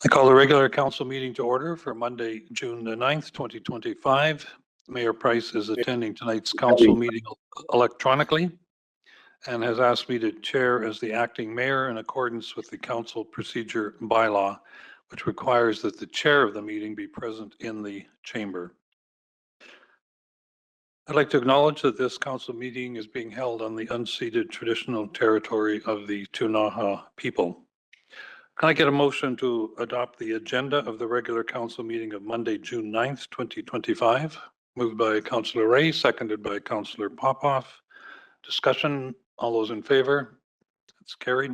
I call the regular council meeting to order for Monday, June the 9th, 2025. Mayor Price is attending tonight's council meeting electronically and has asked me to chair as the acting mayor in accordance with the council procedure bylaw, which requires that the chair of the meeting be present in the chamber. I'd like to acknowledge that this council meeting is being held on the unceded traditional territory of the Ktunaxa people. Can I get a motion to adopt the agenda of the regular council meeting of Monday, June 9th, 2025? Moved by Councillor Ray, seconded by Councillor Popoff. Discussion, all those in favor? It's carried.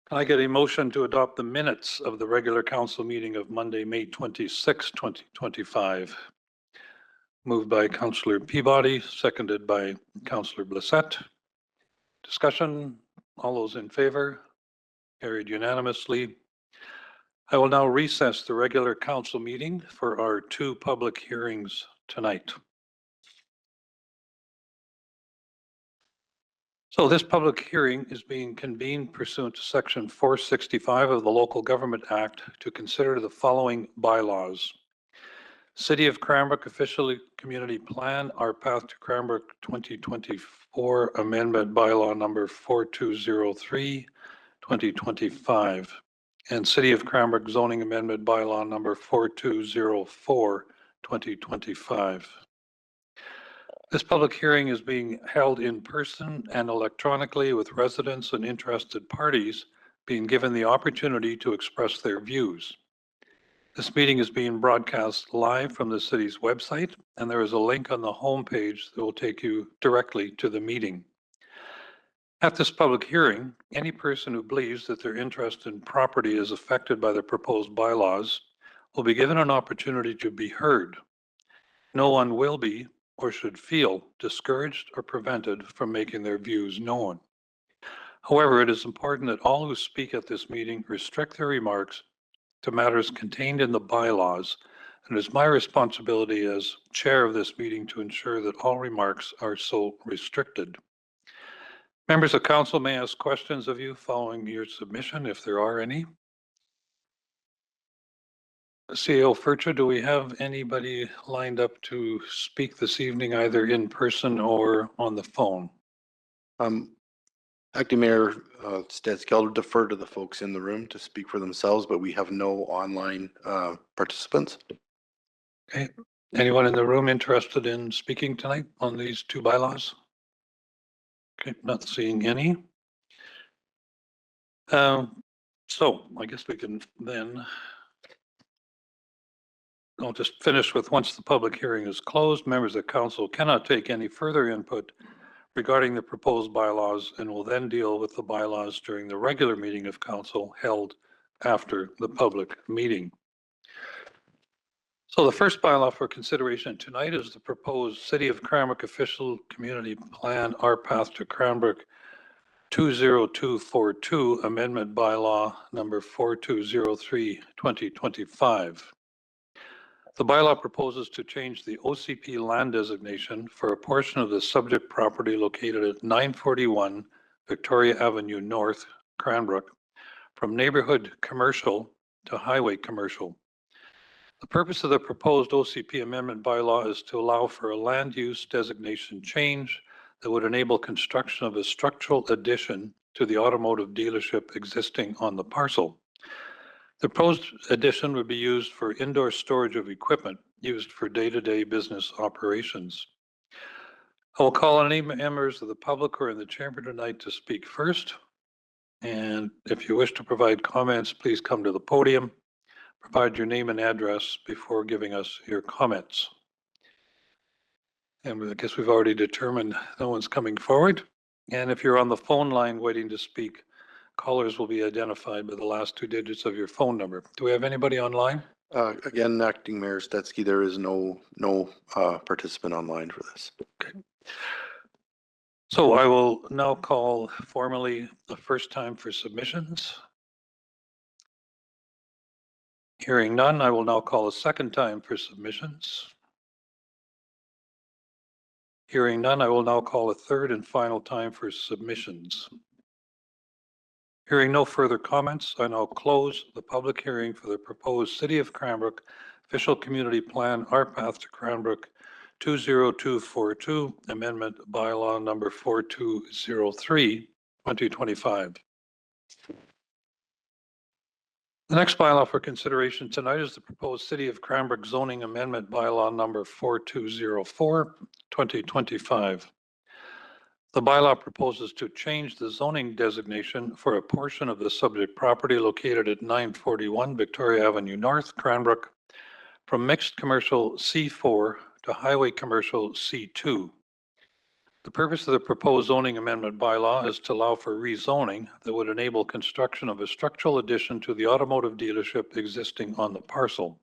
Can I get a motion to adopt the minutes of the regular council meeting of Monday, May 26, 2025? Moved by Councillor Peabody, seconded by Councillor Blissett. Discussion, all those in favor? Carried unanimously. I will now recess the regular council meeting for our two public hearings tonight. So this public hearing is being convened pursuant to Section 465 of the Local Government Act to consider the following bylaws. City of Cranbrook Official Community Plan, Our Path to Cranbrook 2024 Amendment Bylaw Number 4203, 2025. And City of Cranbrook Zoning Amendment Bylaw Number 4204, 2025. This public hearing is being held in person and electronically, with residents and interested parties being given the opportunity to express their views. This meeting is being broadcast live from the city's website, and there is a link on the homepage that will take you directly to the meeting. At this public hearing, any person who believes that their interest in property is affected by the proposed bylaws will be given an opportunity to be heard. No one will be or should feel discouraged or prevented from making their views known. However, it is important that all who speak at this meeting restrict their remarks to matters contained in the bylaws, and it is my responsibility as chair of this meeting to ensure that all remarks are so restricted. Members of council may ask questions of you following your submission, if there are any. CEO Furcha, do we have anybody lined up to speak this evening, either in person or on the phone? Acting Mayor Stetsky, I'll defer to the folks in the room to speak for themselves, but we have no online participants. Okay. Anyone in the room interested in speaking tonight on these two bylaws? Okay, not seeing any. So I guess we can then, I'll just finish with, once the public hearing is closed, members of council cannot take any further input regarding the proposed bylaws and will then deal with the bylaws during the regular meeting of council held after the public meeting. So the first bylaw for consideration tonight is the proposed City of Cranbrook Official Community Plan, Our Path to Cranbrook 20242 Amendment Bylaw Number 4203, 2025. The bylaw proposes to change the OCP land designation for a portion of the subject property located at 941 Victoria Avenue North, Cranbrook, from neighborhood commercial to highway commercial. The purpose of the proposed OCP amendment bylaw is to allow for a land use designation change that would enable construction of a structural addition to the automotive dealership existing on the parcel. The proposed addition would be used for indoor storage of equipment used for day-to-day business operations. I will call on any members of the public who are in the chamber tonight to speak first. And if you wish to provide comments, please come to the podium. Provide your name and address before giving us your comments. And I guess we've already determined no one's coming forward. And if you're on the phone line waiting to speak, callers will be identified by the last two digits of your phone number. Do we have anybody online? Again, Acting Mayor Stetsky, there is no participant online for this. Okay. So I will now call formally the first time for submissions. Hearing none, I will now call a second time for submissions. Hearing none, I will now call a third and final time for submissions. Hearing no further comments, I now close the public hearing for the proposed City of Cranbrook Official Community Plan, Our Path to Cranbrook 20242, Amendment Bylaw Number 4203, 2025. The next bylaw for consideration tonight is the proposed City of Cranbrook Zoning Amendment Bylaw Number 4204, 2025. The bylaw proposes to change the zoning designation for a portion of the subject property located at 941 Victoria Avenue North, Cranbrook, from mixed commercial C4 to highway commercial C2. The purpose of the proposed zoning amendment bylaw is to allow for rezoning that would enable construction of a structural addition to the automotive dealership existing on the parcel.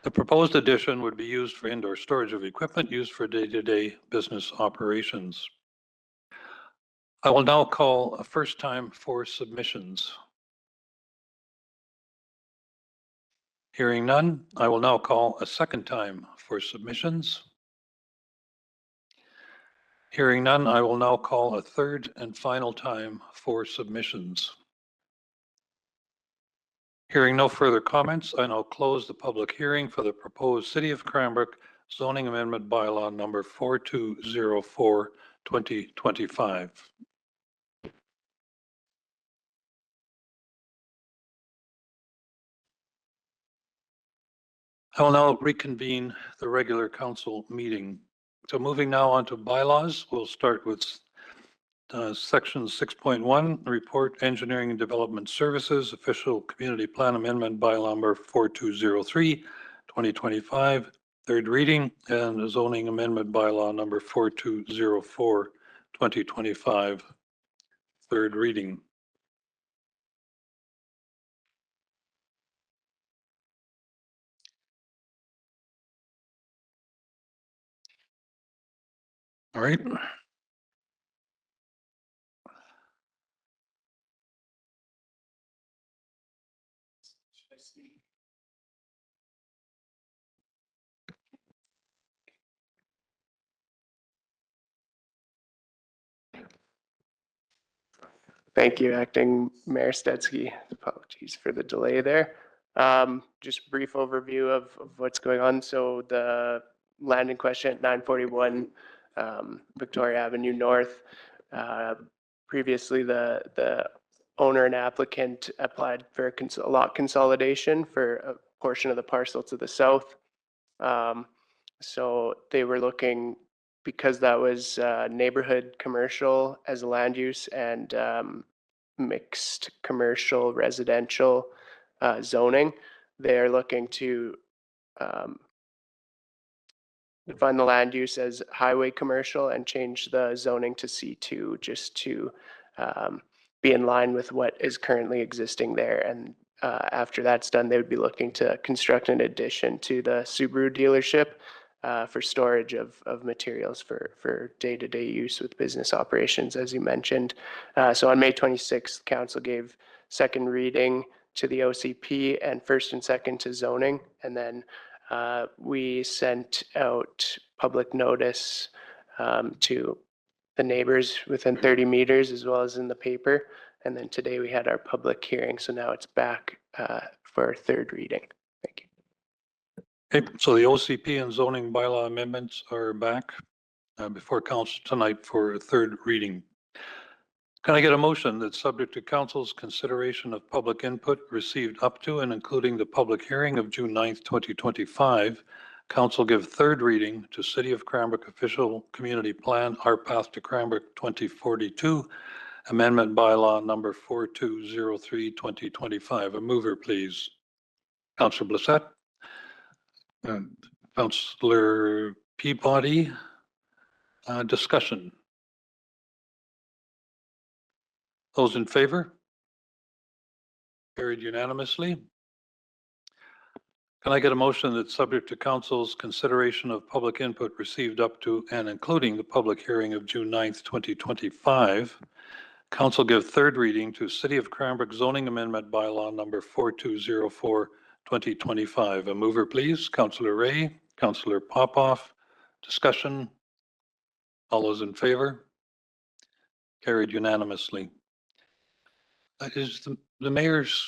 The proposed addition would be used for indoor storage of equipment used for day-to-day business operations. I will now call a first time for submissions. Hearing none, I will now call a second time for submissions. Hearing none, I will now call a third and final time for submissions. Hearing no further comments, I now close the public hearing for the proposed City of Cranbrook Zoning Amendment Bylaw Number 4204, 2025. I will now reconvene the regular council meeting. So moving now on to bylaws, we'll start with section 6.1, report engineering and development services, official community plan amendment bylaw number 4203, 2025, third reading, and zoning amendment bylaw number 4204, 2025, third reading. All right. Thank you, Acting Mayor Stetsky. Apologies for the delay there. Just a brief overview of what's going on. So the land in question at 941 Victoria Avenue North. Previously, the owner and applicant applied for a lot consolidation for a portion of the parcel to the south. So they were looking, because that was neighborhood commercial as a land use and mixed commercial residential zoning, they're looking to define the land use as highway commercial and change the zoning to C2 just to be in line with what is currently existing there. And after that's done, they would be looking to construct an addition to the Subaru dealership for storage of materials for day-to-day use with business operations, as you mentioned. So on May 26th, council gave second reading to the OCP and first and second to zoning. And then we sent out public notice to the neighbors within 30 meters as well as in the paper. And then today we had our public hearing. So now it's back for third reading. Thank you. Okay, so the OCP and zoning bylaw amendments are back before council tonight for a third reading. Can I get a motion that, subject to council's consideration of public input received up to and including the public hearing of June 9th, 2025, council give third reading to City of Cranbrook Official Community Plan, Our Path to Cranbrook 2042, Amendment Bylaw Number 4203, 2025. A mover, please. Councillor Blissett. Councillor Peabody. Discussion. Those in favor? Carried unanimously. Can I get a motion that, subject to council's consideration of public input received up to and including the public hearing of June 9th, 2025, council give third reading to City of Cranbrook Zoning Amendment Bylaw Number 4204, 2025. A mover, please. Councillor Ray, Councillor Popoff. Discussion. All those in favor? Carried unanimously. Is the mayor's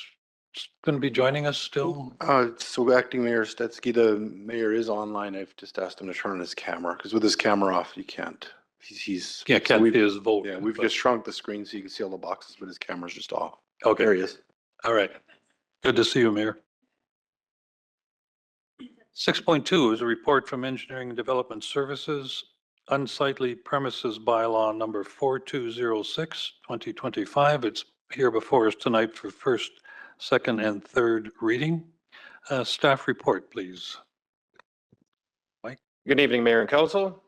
going to be joining us still? So Acting Mayor Stetsky, the mayor is online. I've just asked him to turn on his camera because with his camera off, you can't. He's Yeah, so can't we've- see his vote. Yeah, we've but- just shrunk the screen so you can see all the boxes, but his camera's just off. Okay, There he is. all right. Good to see you, Mayor. 6.2 is a report from Engineering and Development Services, unsightly premises bylaw number 4206, 2025. It's here before us tonight for first, second, and third reading. Staff report, please. Good evening, Mayor and Council.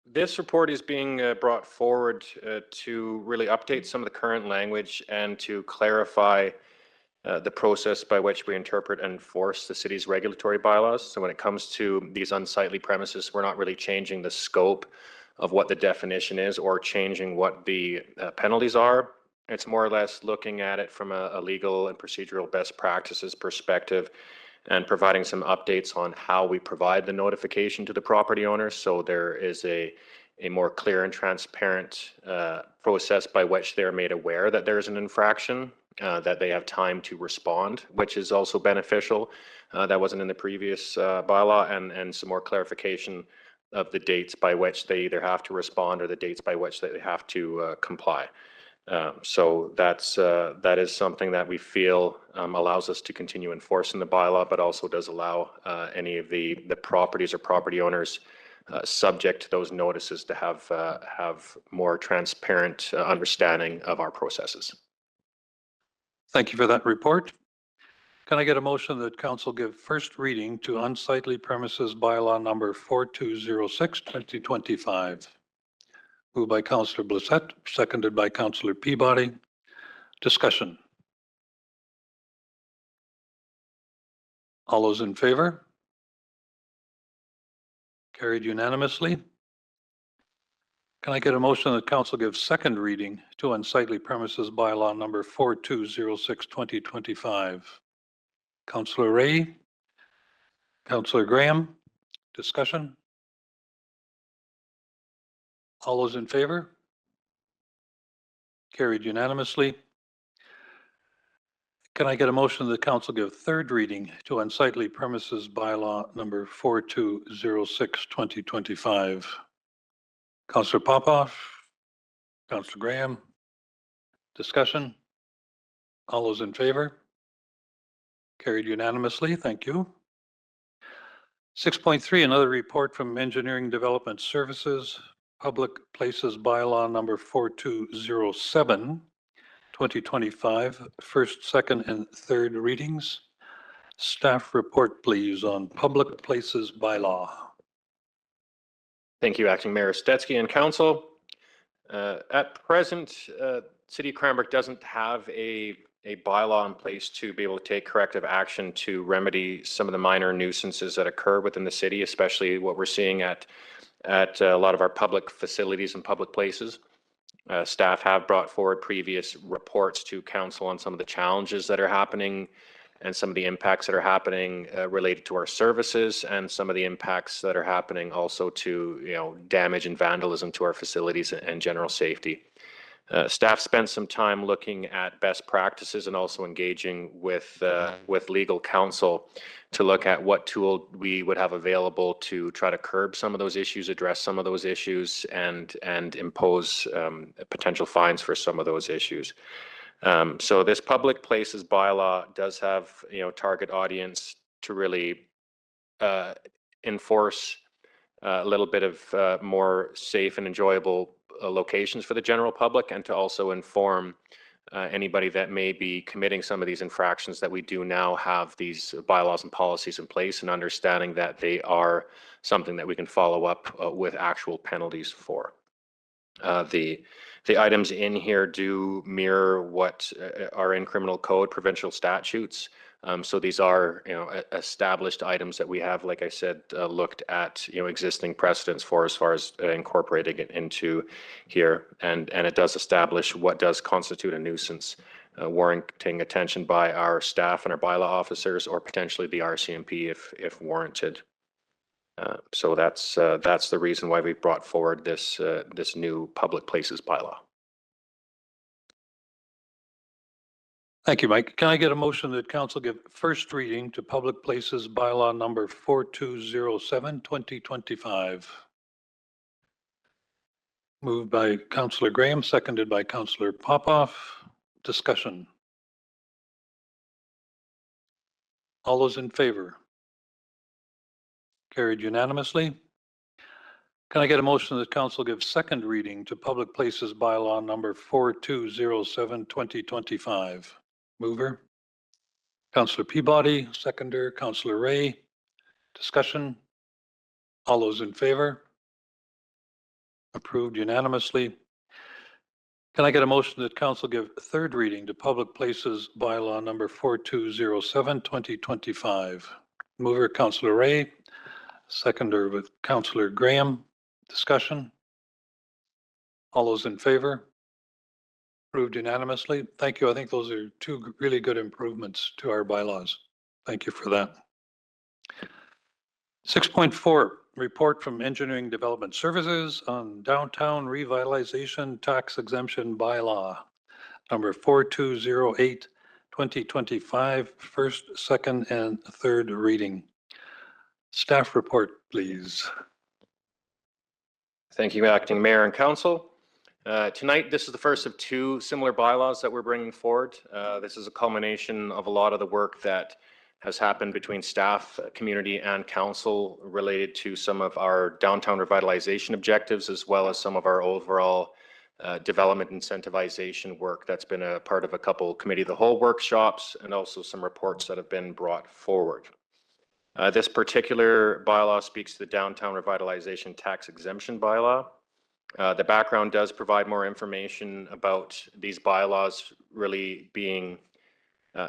This report is being brought forward to really update some of the current language and to clarify the process by which we interpret and enforce the city's regulatory bylaws. So when it comes to these unsightly premises, we're not really changing the scope of what the definition is or changing what the penalties are. It's more or less looking at it from a legal and procedural best practices perspective and providing some updates on how we provide the notification to the property owners. So there is a more clear and transparent process by which they're made aware that there's an infraction, that they have time to respond, which is also beneficial. That wasn't in the previous bylaw, and some more clarification of the dates by which they either have to respond or the dates by which they have to comply. So that is something that we feel allows us to continue enforcing the bylaw, but also does allow any of the properties or property owners subject to those notices to have more transparent understanding of our processes. Thank you for that report. Can I get a motion that council give first reading to unsightly premises bylaw number 4206, 2025? Moved by Councillor Blissett, seconded by Councillor Peabody. Discussion. All those in favor? Carried unanimously. Can I get a motion that council give second reading to unsightly premises bylaw number 4206, 2025? Councillor Ray, Councillor Graham, discussion. All those in favor? Carried unanimously. Can I get a motion that council give third reading to unsightly premises bylaw number 4206, 2025? Councillor Popoff, Councillor Graham, discussion. All those in favor? Carried unanimously. Thank you. 6.3, another report from Engineering Development Services, Public Places Bylaw number 4207, 2025, first, second, and third readings. Staff report, please, on Public Places Bylaw. Thank you, Acting Mayor Stetsky and Council. At present, City of Cranbrook doesn't have a bylaw in place to be able to take corrective action to remedy some of the minor nuisances that occur within the city, especially what we're seeing at a lot of our public facilities and public places. Staff have brought forward previous reports to council on some of the challenges that are happening and some of the impacts that are happening related to our services, and some of the impacts that are happening also to damage and vandalism to our facilities and general safety. Staff spent some time looking at best practices and also engaging with legal counsel to look at what tool we would have available to try to curb some of those issues, address some of those issues, and impose potential fines for some of those issues. So this public places bylaw does have target audience to really enforce a little bit of more safe and enjoyable locations for the general public, and to also inform anybody that may be committing some of these infractions that we do now have these bylaws and policies in place, and understanding that they are something that we can follow up with actual penalties for. The items in here do mirror what are in criminal code, provincial statutes. So these are, established items that we have, like I said, looked at, existing precedents for as far as incorporating it into here. And it does establish what does constitute a nuisance, warranting attention by our staff and our bylaw officers, or potentially the RCMP if warranted. So that's the reason why we brought forward this new public places bylaw. Thank you, Mike. Can I get a motion that council give first reading to Public Places Bylaw number 4207, 2025? Moved by Councillor Graham, seconded by Councillor Popoff. Discussion. All those in favor? Carried unanimously. Can I get a motion that council give second reading to Public Places Bylaw number 4207, 2025? Mover. Councillor Peabody, seconder, Councillor Ray. Discussion. All those in favor? Approved unanimously. Can I get a motion that council give third reading to Public Places Bylaw number 4207, 2025? Mover, Councillor Ray, seconder with Councillor Graham. Discussion. All those in favor? Approved unanimously. Thank you. I think those are two really good improvements to our bylaws. Thank you for that. 6.4, report from Engineering Development Services on Downtown Revitalization Tax Exemption Bylaw, number 4208, 2025, first, second, and third reading. Staff report, please. Thank you, Acting Mayor and Council. Tonight, this is the first of two similar bylaws that we're bringing forward. This is a culmination of a lot of the work that has happened between staff, community, and council related to some of our downtown revitalization objectives, as well as some of our overall development incentivization work that's been a part of a couple committee of the whole workshops, and also some reports that have been brought forward. This particular bylaw speaks to the downtown revitalization tax exemption bylaw. The background does provide more information about these bylaws really being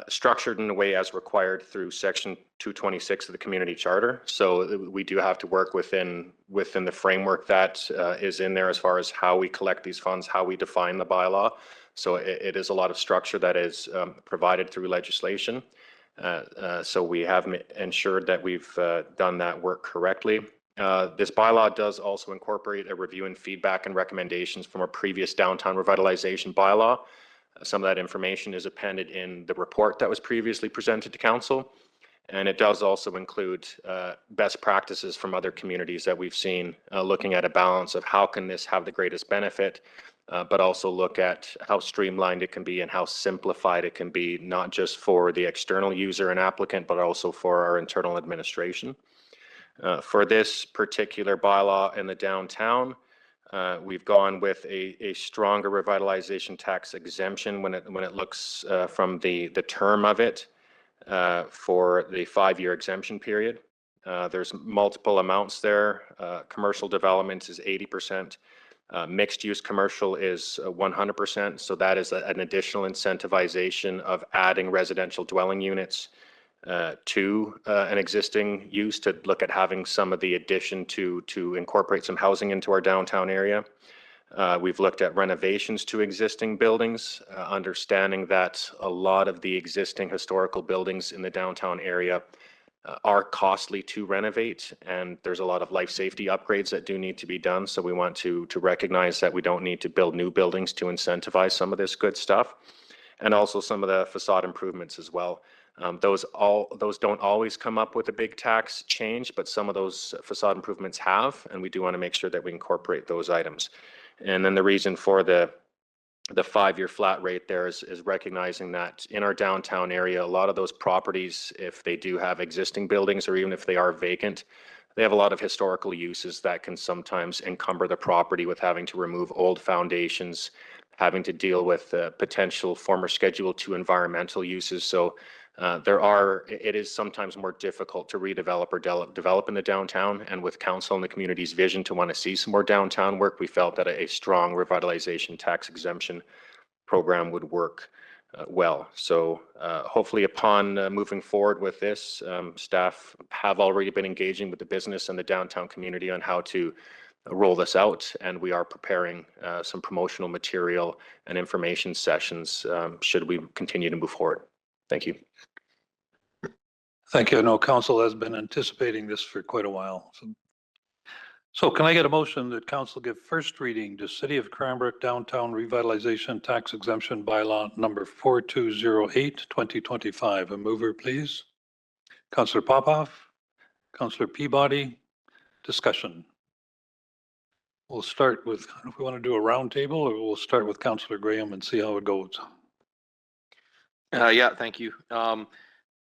structured in a way as required through Section 226 of the Community Charter. So we do have to work within the framework that is in there as far as how we collect these funds, how we define the bylaw. So it is a lot of structure that is provided through legislation. So we have ensured that we've done that work correctly. This bylaw does also incorporate a review and feedback and recommendations from a previous downtown revitalization bylaw. Some of that information is appended in the report that was previously presented to council. And it does also include best practices from other communities that we've seen, looking at a balance of how can this have the greatest benefit, but also look at how streamlined it can be and how simplified it can be, not just for the external user and applicant, but also for our internal administration. For this particular bylaw in the downtown, we've gone with a stronger revitalization tax exemption when it looks from the term of it for the 5-year exemption period. There's multiple amounts there. Commercial development is 80%. Mixed use commercial is 100%. So that is an additional incentivization of adding residential dwelling units to an existing use to look at having some of the addition to incorporate some housing into our downtown area. We've looked at renovations to existing buildings, understanding that a lot of the existing historical buildings in the downtown area are costly to renovate, and there's a lot of life safety upgrades that do need to be done. So we want to recognize that we don't need to build new buildings to incentivize some of this good stuff, and also some of the facade improvements as well. Those don't always come up with a big tax change, but some of those facade improvements have, and we do want to make sure that we incorporate those items. And then the reason for the 5-year flat rate there is recognizing that in our downtown area, a lot of those properties, if they do have existing buildings or even if they are vacant, they have a lot of historical uses that can sometimes encumber the property with having to remove old foundations, having to deal with potential former Schedule 2 environmental uses. So it is sometimes more difficult to redevelop or develop in the downtown, and with council and the community's vision to want to see some more downtown work, we felt that a strong revitalization tax exemption program would work well. So hopefully upon moving forward with this, staff have already been engaging with the business and the downtown community on how to roll this out, and we are preparing some promotional material and information sessions should we continue to move forward. Thank you. Thank you. I know council has been anticipating this for quite a while. So So can I get a motion that council give first reading to City of Cranbrook Downtown Revitalization Tax Exemption Bylaw number 4208, 2025? A mover, please. Councillor Popoff, Councillor Peabody, discussion. We'll start with, if we want to do a round table, or we'll start with Councillor Graham and see how it goes. Yeah, thank you.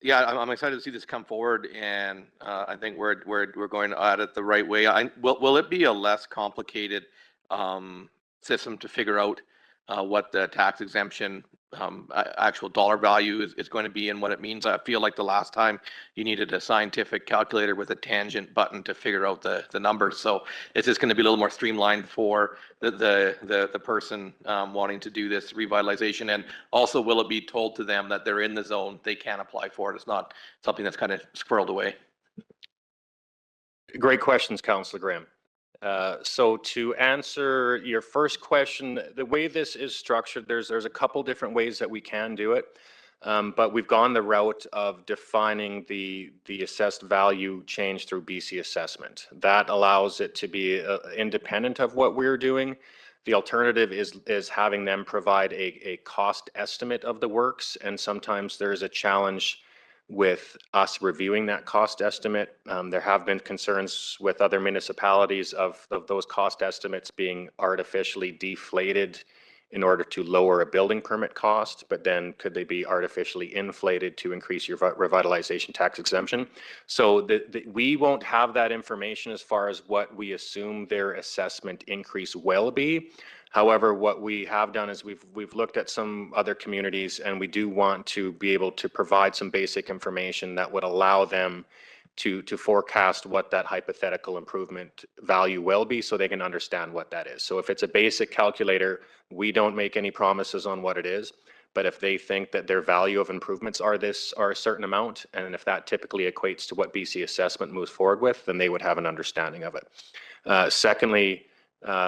Yeah, I'm excited to see this come forward, and I think we're going at it the right way. Will it be a less complicated system to figure out what the tax exemption actual dollar value is going to be and what it means? I feel like the last time you needed a scientific calculator with a tangent button to figure out the numbers. So it's just going to be a little more streamlined for the person wanting to do this revitalization. And also, will it be told to them that they're in the zone, they can apply for it? It's not something that's kind of squirreled away. Great questions, Councillor Graham. So to answer your first question, the way this is structured, there's a couple different ways that we can do it, but we've gone the route of defining the assessed value change through BC assessment. That allows it to be independent of what we're doing. The alternative is having them provide a cost estimate of the works, and sometimes there's a challenge with us reviewing that cost estimate. There have been concerns with other municipalities of those cost estimates being artificially deflated in order to lower a building permit cost, but then could they be artificially inflated to increase your revitalization tax exemption? So we won't have that information as far as what we assume their assessment increase will be. However, what we have done is we've looked at some other communities, and we do want to be able to provide some basic information that would allow them to forecast what that hypothetical improvement value will be, so they can understand what that is. So if it's a basic calculator, we don't make any promises on what it is, but if they think that their value of improvements are a certain amount, and if that typically equates to what BC assessment moves forward with, then they would have an understanding of it. Secondly,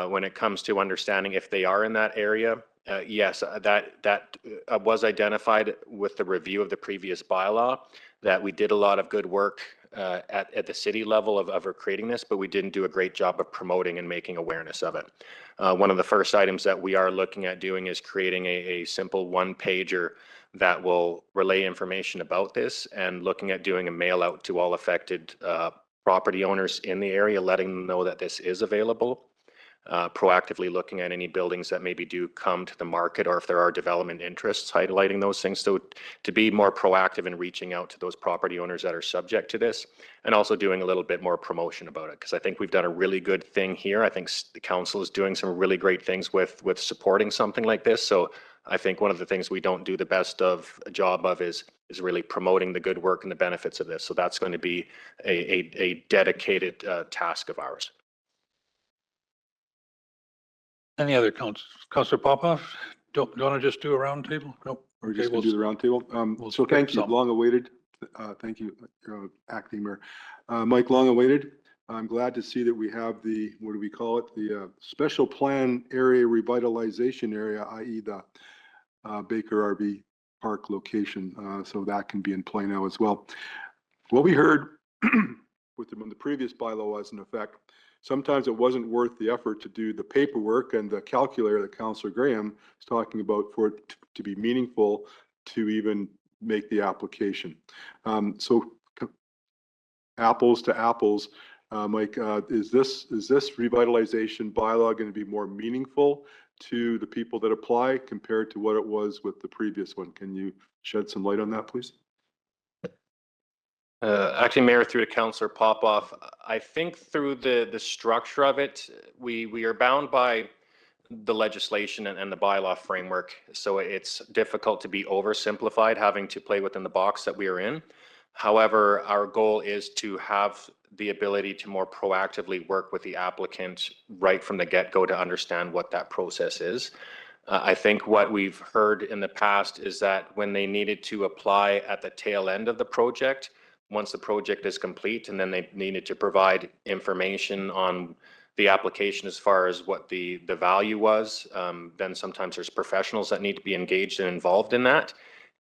when it comes to understanding if they are in that area, yes, that was identified with the review of the previous bylaw, that we did a lot of good work at the city level of creating this, but we didn't do a great job of promoting and making awareness of it. One of the first items that we are looking at doing is creating a simple one-pager that will relay information about this, and looking at doing a mail out to all affected property owners in the area, letting them know that this is available. Proactively looking at any buildings that maybe do come to the market, or if there are development interests, highlighting those things. So to be more proactive in reaching out to those property owners that are subject to this, and also doing a little bit more promotion about it, because I think we've done a really good thing here. I think the council is doing some really great things with supporting something like this. So I think one of the things we don't do the best of a job of is really promoting the good work and the benefits of this. So that's going to be a dedicated task of ours. Any other Councillor Popoff? Don't want to just do a round table? Nope. We're just Okay, going to do the round table. we'll So skip thank you, some. long awaited. Thank you, Acting Mayor. Mike, long awaited. I'm glad to see that we have the, what do we call it? The special plan area revitalization area, i.e. the Baker RV Park location. So that can be in play now as well. What we heard with when the previous bylaw was in effect, sometimes it wasn't worth the effort to do the paperwork and the calculator that Councillor Graham is talking about for it to be meaningful to even make the application. So apples to apples, Mike, is this revitalization bylaw going to be more meaningful to the people that apply compared to what it was with the previous one? Can you shed some light on that, please? Acting Mayor, through to Councillor Popoff, I think through the structure of it, we are bound by the legislation and the bylaw framework. So it's difficult to be oversimplified, having to play within the box that we are in. However, our goal is to have the ability to more proactively work with the applicant right from the get-go to understand what that process is. I think what we've heard in the past is that when they needed to apply at the tail end of the project, once the project is complete, and then they needed to provide information on the application as far as what the value was, then sometimes there's professionals that need to be engaged and involved in that.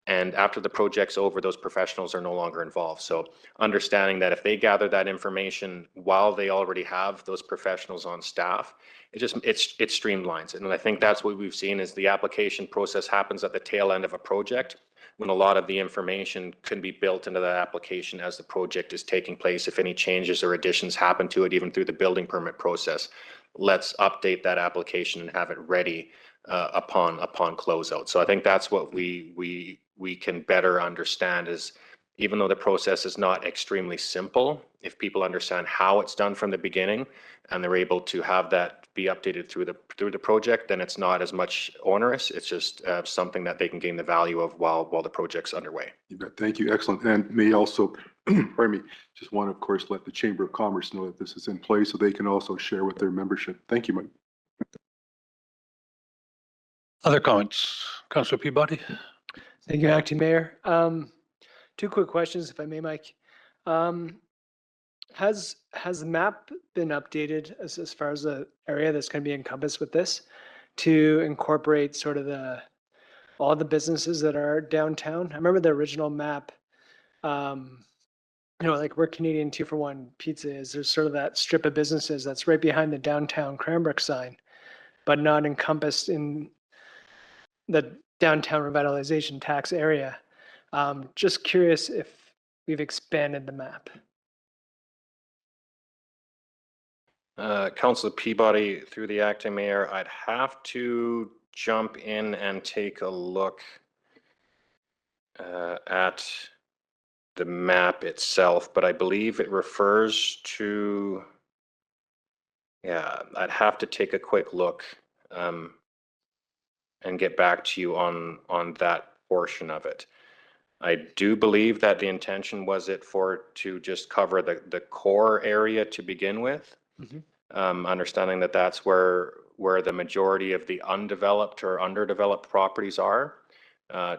And after the project's over, those professionals are no longer involved. So understanding that if they gather that information while they already have those professionals on staff, it streamlines it. And I think that's what we've seen is the application process happens at the tail end of a project when a lot of the information can be built into that application as the project is taking place. If any changes or additions happen to it, even through the building permit process, let's update that application and have it ready upon closeout. So I think that's what we can better understand is even though the process is not extremely simple, if people understand how it's done from the beginning and they're able to have that be updated through the project, then it's not as much onerous. It's just something that they can gain the value of while the project's underway. You bet. Thank you. Excellent. And may also, pardon me, just want to, of course, let the Chamber of Commerce know that this is in place so they can also share with their membership. Thank you, Mike. Other comments? Councillor Peabody? Thank you, Acting Mayor. Two quick questions, if I may, Mike. Has the map been updated as far as the area that's going to be encompassed with this to incorporate sort of all the businesses that are downtown? I remember the original map, like where Canadian 2-for-1 Pizza is, there's sort of that strip of businesses that's right behind the downtown Cranbrook sign, but not encompassed in the downtown revitalization tax area. Just curious if we've expanded the map. Councillor Peabody, through the acting mayor, I'd have to jump in and take a look at the map itself, but I believe it refers to, I'd have to take a quick look and get back to you on that portion of it. I do believe that the intention was to just cover the core area to begin with. Understanding that that's where the majority of the undeveloped or underdeveloped properties are,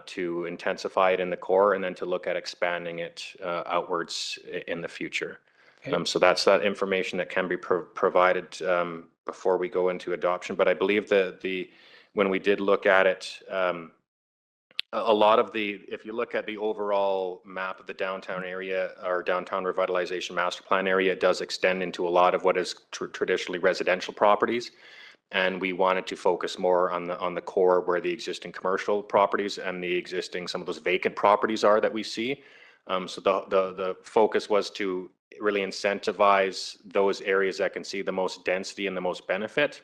to intensify it in the core and then to look at expanding it outwards in the future. Okay. So that's that information that can be provided before we go into adoption. But I believe when we did look at it, a lot of if you look at the overall map of the downtown area or downtown revitalization master plan area, it does extend into a lot of what is traditionally residential properties. And we wanted to focus more on the core where the existing commercial properties and the existing, some of those vacant properties are that we see. So the focus was to really incentivize those areas that can see the most density and the most benefit.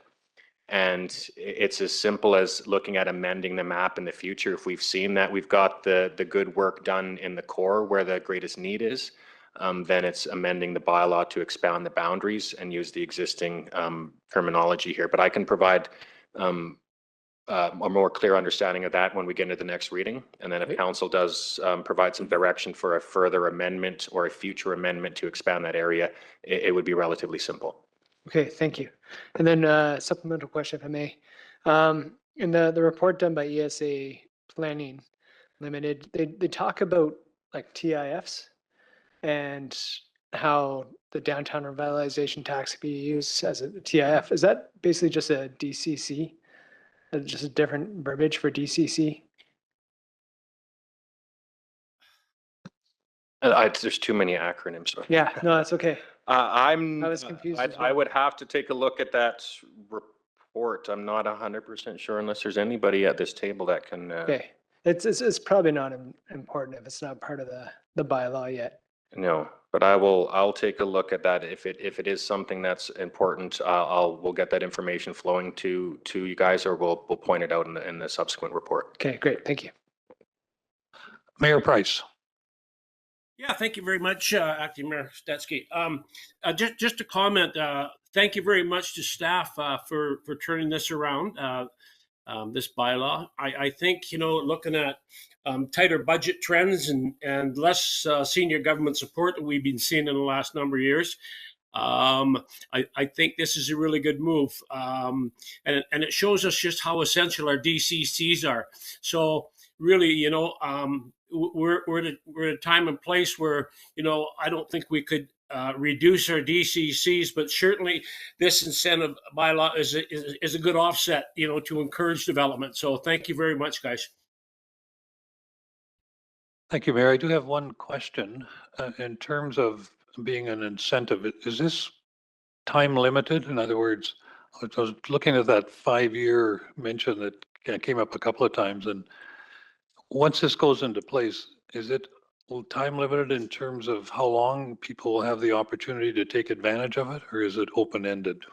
And it's as simple as looking at amending the map in the future. If we've seen that we've got the good work done in the core where the greatest need is, then it's amending the bylaw to expand the boundaries and use the existing terminology here. But I can provide a more clear understanding of that when we get into the next reading. And then if council does provide some direction for a further amendment or a future amendment to expand that area, it would be relatively simple. Okay, thank you. And then supplemental question, if I may. In the report done by ESA Planning Limited, they talk about like TIFs and how the downtown revitalization tax can be used as a TIF. Is that basically just a DCC? Just a different verbiage for DCC? There's too many acronyms. So. Yeah, no, that's okay. I was confused as well. I would have to take a look at that report. I'm not 100% sure unless there's anybody at this table that can. Okay, it's probably not important if it's not part of the bylaw yet. No, but I'll take a look at that. If it is something that's important, we'll get that information flowing to you guys, or we'll point it out in the subsequent report. Okay, great, thank you. Mayor Price. Yeah, thank you very much, Acting Mayor Stetsky. Just a comment. Thank you very much to staff for turning this around, this bylaw. I think, looking at tighter budget trends and less senior government support that we've been seeing in the last number of years, I think this is a really good move. And it shows us just how essential our DCCs are. So really, we're at a time and place where, I don't think we could reduce our DCCs, but certainly this incentive bylaw is a good offset, to encourage development. So thank you very much, guys. Thank you, Mayor. I do have one question. In terms of being an incentive, is this time limited? In other words, I was looking at that 5-year mention that came up a couple of times, and once this goes into place, is it time limited in terms of how long people will have the opportunity to take advantage of it, or is it open-ended?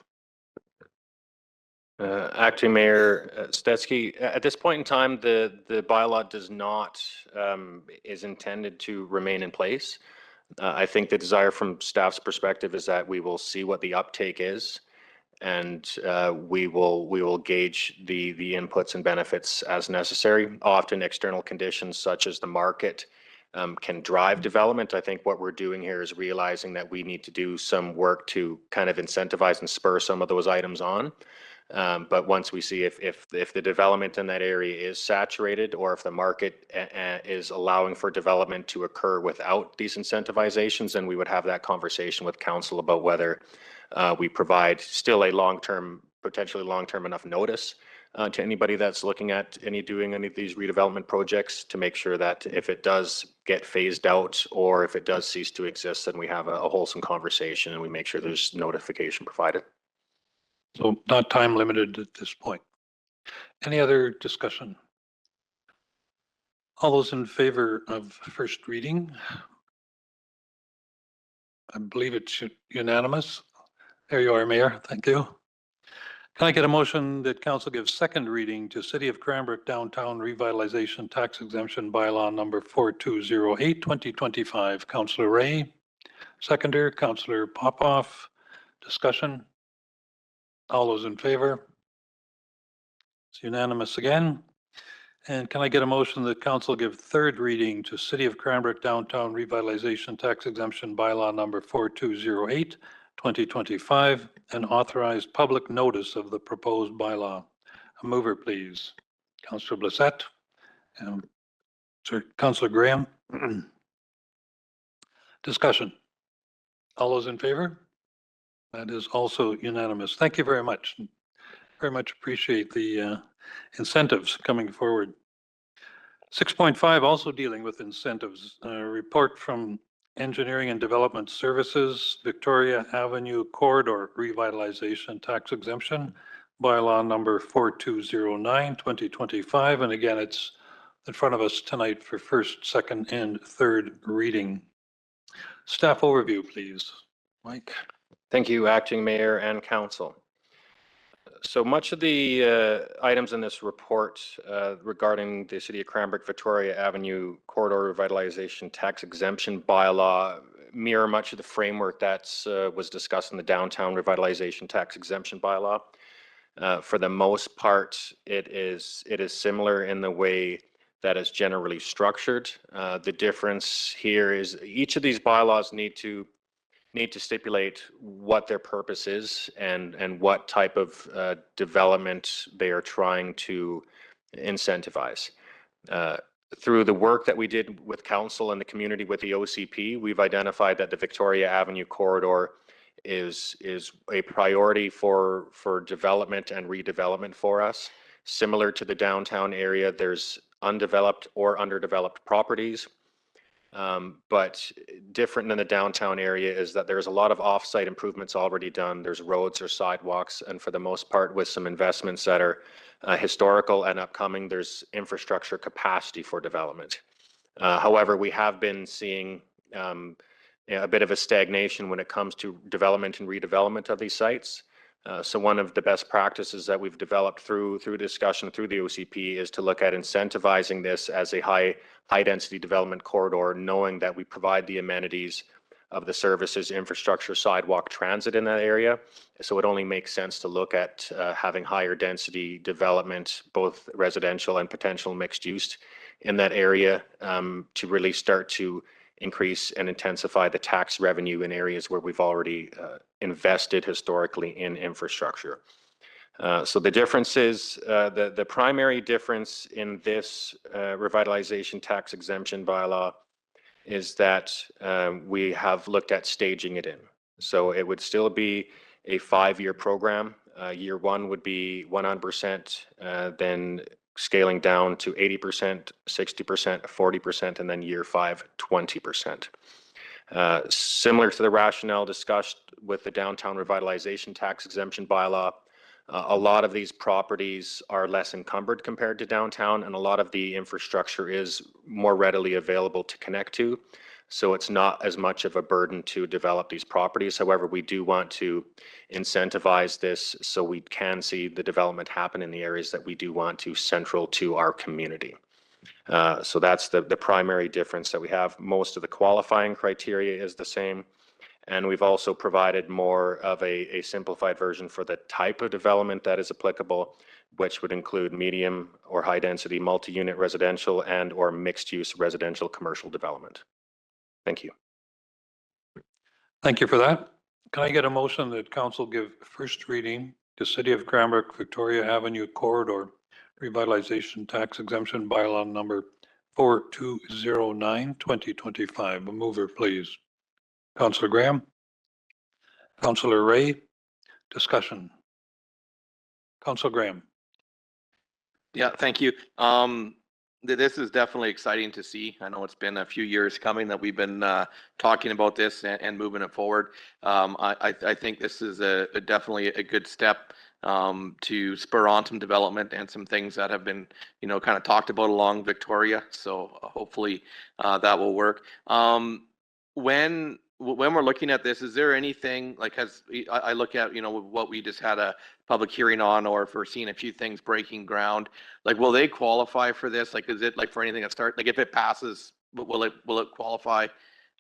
Acting Mayor Stetsky, at this point in time, the bylaw does not, is intended to remain in place. I think the desire from staff's perspective is that we will see what the uptake is, and we will gauge the inputs and benefits as necessary. Often external conditions such as the market can drive development. I think what we're doing here is realizing that we need to do some work to kind of incentivize and spur some of those items on. But once we see if the development in that area is saturated, or if the market is allowing for development to occur without these incentivizations, then we would have that conversation with council about whether we provide still a long-term, potentially long-term enough notice to anybody that's looking at doing any of these redevelopment projects, to make sure that if it does get phased out or if it does cease to exist, then we have a wholesome conversation and we make sure there's notification provided. So not time limited at this point. Any other discussion? All those in favor of first reading? I believe it's unanimous. There you are, Mayor. Thank you. Can I get a motion that council gives second reading to City of Cranbrook Downtown Revitalization Tax Exemption Bylaw number 4208, 2025? Councillor Ray, seconder. Councillor Popoff. Discussion? All those in favor? It's unanimous again. And can I get a motion that council give third reading to City of Cranbrook Downtown Revitalization Tax Exemption Bylaw number 4208, 2025, and authorize public notice of the proposed bylaw? A mover, please. Councillor Blissett. Councillor Graham. Discussion. All those in favor? That is also unanimous. Thank you very much. Very much appreciate the incentives coming forward. 6.5, also dealing with incentives. A report from Engineering and Development Services, Victoria Avenue Corridor Revitalization Tax Exemption, bylaw number 4209, 2025. And again, it's in front of us tonight for first, second, and third reading. Staff overview, please. Mike. Thank you, Acting Mayor and Council. So much of the items in this report regarding the City of Cranbrook Victoria Avenue Corridor Revitalization Tax Exemption Bylaw mirror much of the framework that was discussed in the Downtown Revitalization Tax Exemption Bylaw. For the most part, it is similar in the way that it's generally structured. The difference here is each of these bylaws need to stipulate what their purpose is and what type of development they are trying to incentivize. Through the work that we did with council and the community with the OCP, we've identified that the Victoria Avenue corridor is a priority for development and redevelopment for us. Similar to the downtown area, there's undeveloped or underdeveloped properties. But different than the downtown area is that there's a lot of off-site improvements already done. There's roads or sidewalks, and for the most part, with some investments that are historical and upcoming, there's infrastructure capacity for development. However, we have been seeing a bit of a stagnation when it comes to development and redevelopment of these sites. So one of the best practices that we've developed through discussion through the OCP is to look at incentivizing this as a high density development corridor, knowing that we provide the amenities of the services, infrastructure, sidewalk, transit in that area. So it only makes sense to look at having higher density development, both residential and potential mixed use in that area, to really start to increase and intensify the tax revenue in areas where we've already invested historically in infrastructure. So the difference is, the primary difference in this revitalization tax exemption bylaw is that we have looked at staging it in. So it would still be a 5-year program. Year one would be 100%, then scaling down to 80%, 60%, 40%, and then year 5, 20%. Similar to the rationale discussed with the downtown revitalization tax exemption bylaw, a lot of these properties are less encumbered compared to downtown, and a lot of the infrastructure is more readily available to connect to. So it's not as much of a burden to develop these properties. However, we do want to incentivize this so we can see the development happen in the areas that we do want to central to our community. So that's the primary difference that we have. Most of the qualifying criteria is the same. And we've also provided more of a simplified version for the type of development that is applicable, which would include medium or high density multi-unit residential and or mixed use residential commercial development. Thank you. Thank you for that. Can I get a motion that council give first reading to City of Cranbrook Victoria Avenue Corridor Revitalization Tax Exemption Bylaw number 4209, 2025? A mover, please. Councillor Graham. Councillor Ray. Discussion. Councillor Graham. Yeah, thank you. This is definitely exciting to see. I know it's been a few years coming that we've been talking about this and moving it forward. I think this is definitely a good step to spur on some development and some things that have been, kind of talked about along Victoria. So hopefully that will work. When we're looking at this, is there anything like, as I look at, what we just had a public hearing on, or if we're seeing a few things breaking ground, like, will they qualify for this? Like, is it like for anything that starts, like if it passes, will it qualify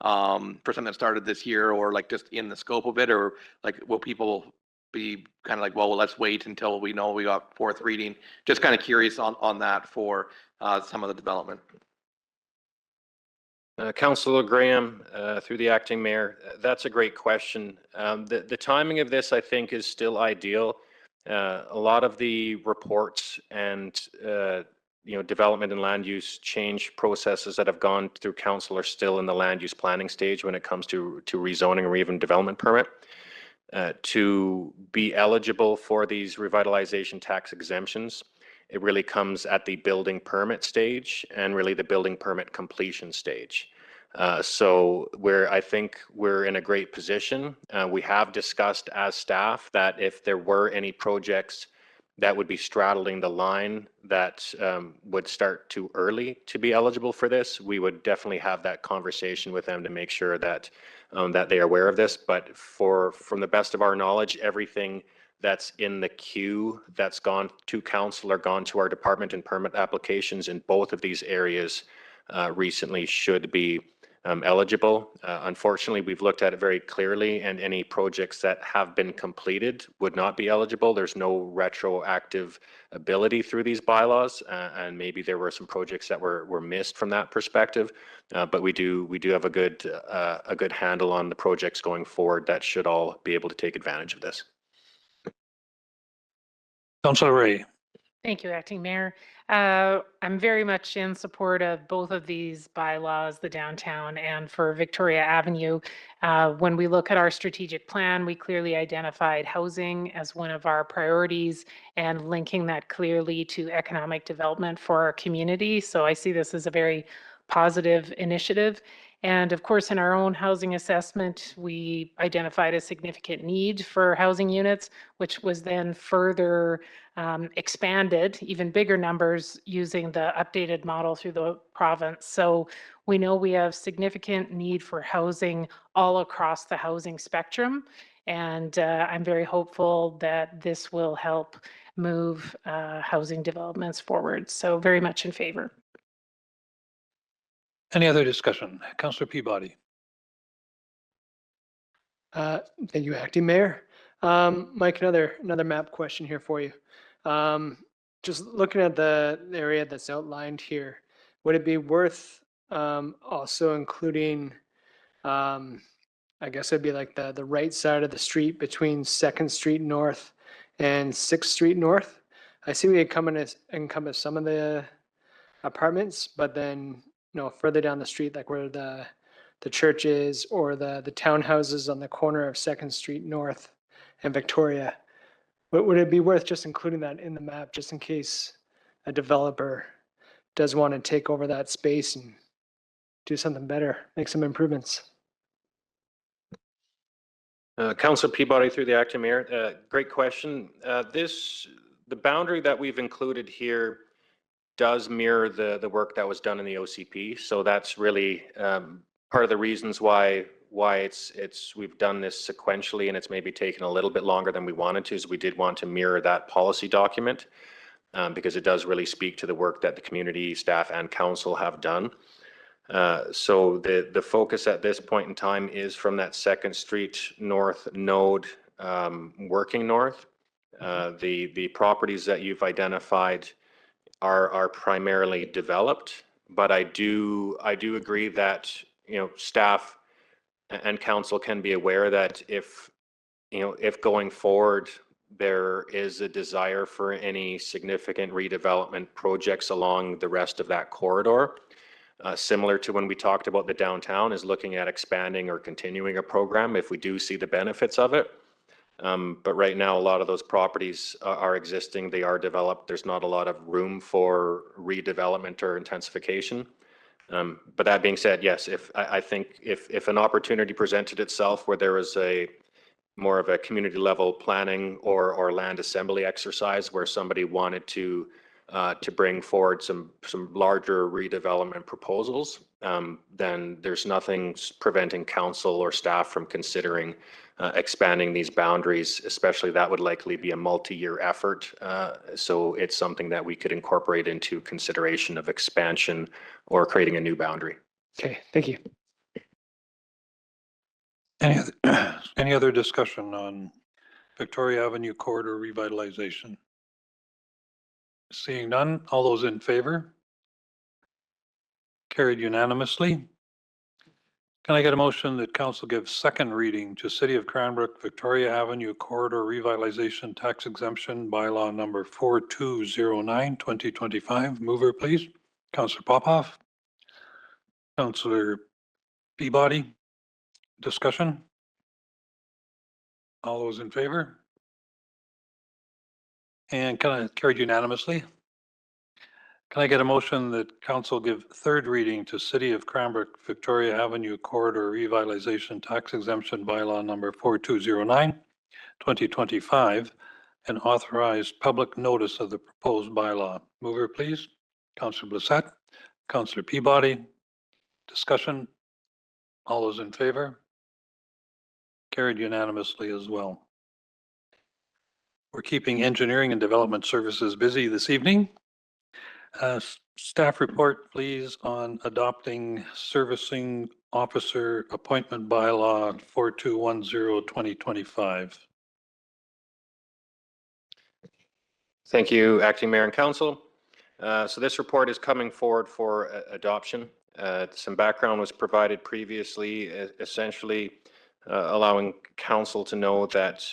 for something that started this year, or like just in the scope of it, or like will people be kind of like, well, let's wait until we know we got fourth reading? Just kind of curious on that for some of the development. Councillor Graham, through the acting mayor, that's a great question. The timing of this, I think, is still ideal. A lot of the reports and development and land use change processes that have gone through council are still in the land use planning stage when it comes to rezoning or even development permit. To be eligible for these revitalization tax exemptions, it really comes at the building permit stage and really the building permit completion stage. So I think we're in a great position. We have discussed as staff that if there were any projects that would be straddling the line that would start too early to be eligible for this, we would definitely have that conversation with them to make sure that that they are aware of this. But from the best of our knowledge, everything that's in the queue that's gone to council or gone to our department and permit applications in both of these areas recently should be eligible. Unfortunately, we've looked at it very clearly, and any projects that have been completed would not be eligible. There's no retroactive ability through these bylaws, and maybe there were some projects that were missed from that perspective. But we do have a good handle on the projects going forward that should all be able to take advantage of this. Councillor Ray. Thank you, Acting Mayor. I'm very much in support of both of these bylaws, the downtown and for Victoria Avenue. When we look at our strategic plan, we clearly identified housing as one of our priorities and linking that clearly to economic development for our community. So I see this as a very positive initiative. And of course, in our own housing assessment, we identified a significant need for housing units, which was then further expanded, even bigger numbers, using the updated model through the province. So we know we have significant need for housing all across the housing spectrum. And I'm very hopeful that this will help move housing developments forward. So very much in favor. Any other discussion? Councillor Peabody. Thank you, Acting Mayor. Mike, another map question here for you. Just looking at the area that's outlined here, would it be worth also including, I guess it'd be like the right side of the street between 2nd Street North and 6th Street North? I see we encompass some of the apartments, but then further down the street, like where the church is, or the townhouses on the corner of 2nd Street North and Victoria, would it be worth just including that in the map, just in case a developer does want to take over that space and do something better, make some improvements. Councilor Peabody through the acting mayor. Great question. The boundary that we've included here does mirror the work that was done in the OCP. So that's really part of the reasons why we've done this sequentially, and it's maybe taken a little bit longer than we wanted to, is we did want to mirror that policy document because it does really speak to the work that the community, staff, and council have done. So the focus at this point in time is from that 2nd Street North node working north. The properties that you've identified are primarily developed, but I do agree that, you know, staff and council can be aware that if going forward there is a desire for any significant redevelopment projects along the rest of that corridor, similar to when we talked about the downtown, is looking at expanding or continuing a program if we do see the benefits of it. But right now, a lot of those properties are existing. They are developed. There's not a lot of room for redevelopment or intensification. But that being said, yes, I think if an opportunity presented itself where there was more of a community level planning or land assembly exercise where somebody wanted to bring forward some larger redevelopment proposals, then there's nothing preventing council or staff from considering expanding these boundaries, especially that would likely be a multi-year effort. So it's something that we could incorporate into consideration of expansion or creating a new boundary. Okay, thank you. Any other discussion on Victoria Avenue corridor revitalization? Seeing none, all those in favor? Carried unanimously. Can I get a motion that council gives 2nd reading to City of Cranbrook Victoria Avenue corridor revitalization tax exemption bylaw number 4209/2025? Mover, please. Councillor Popoff. Councillor Peabody. Discussion? All those in favor? And carried unanimously. Can I get a motion that council give 3rd reading to City of Cranbrook Victoria Avenue corridor revitalization tax exemption bylaw number 4209/2025 and authorize public notice of the proposed bylaw? Mover, please. Councillor Blissett. Councillor Peabody. Discussion? All those in favor? Carried unanimously as well. We're keeping engineering and development services busy this evening. Staff report, please, on adopting servicing officer appointment bylaw 4210/2025. Thank you, Acting Mayor and Council. So this report is coming forward for adoption. Some background was provided previously, essentially allowing Council to know that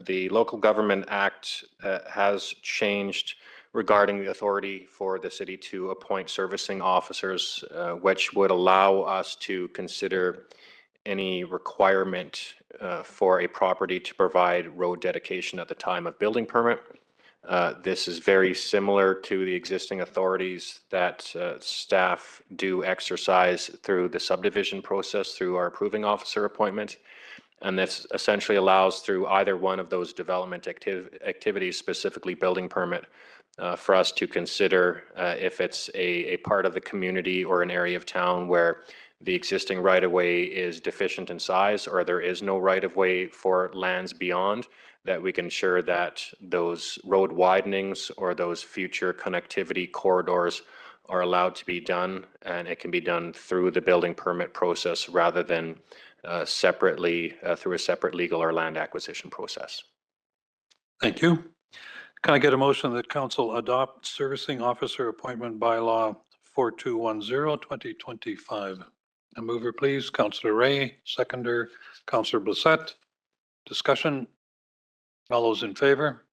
the Local Government Act has changed regarding the authority for the city to appoint servicing officers, which would allow us to consider any requirement for a property to provide road dedication at the time of building permit. This is very similar to the existing authorities that staff do exercise through the subdivision process through our approving officer appointment. And this essentially allows through either one of those development activities, specifically building permit, for us to consider if it's a part of the community or an area of town where the existing right-of-way is deficient in size or there is no right-of-way for lands beyond, that we can ensure that those road widenings or those future connectivity corridors are allowed to be done, and it can be done through the building permit process rather than separately through a separate legal or land acquisition process. Thank you. Can I get a motion that council adopt servicing officer appointment bylaw 4210/2025? A mover, please. Councillor Ray, seconder, Councillor Blissett. Discussion? All those in favor?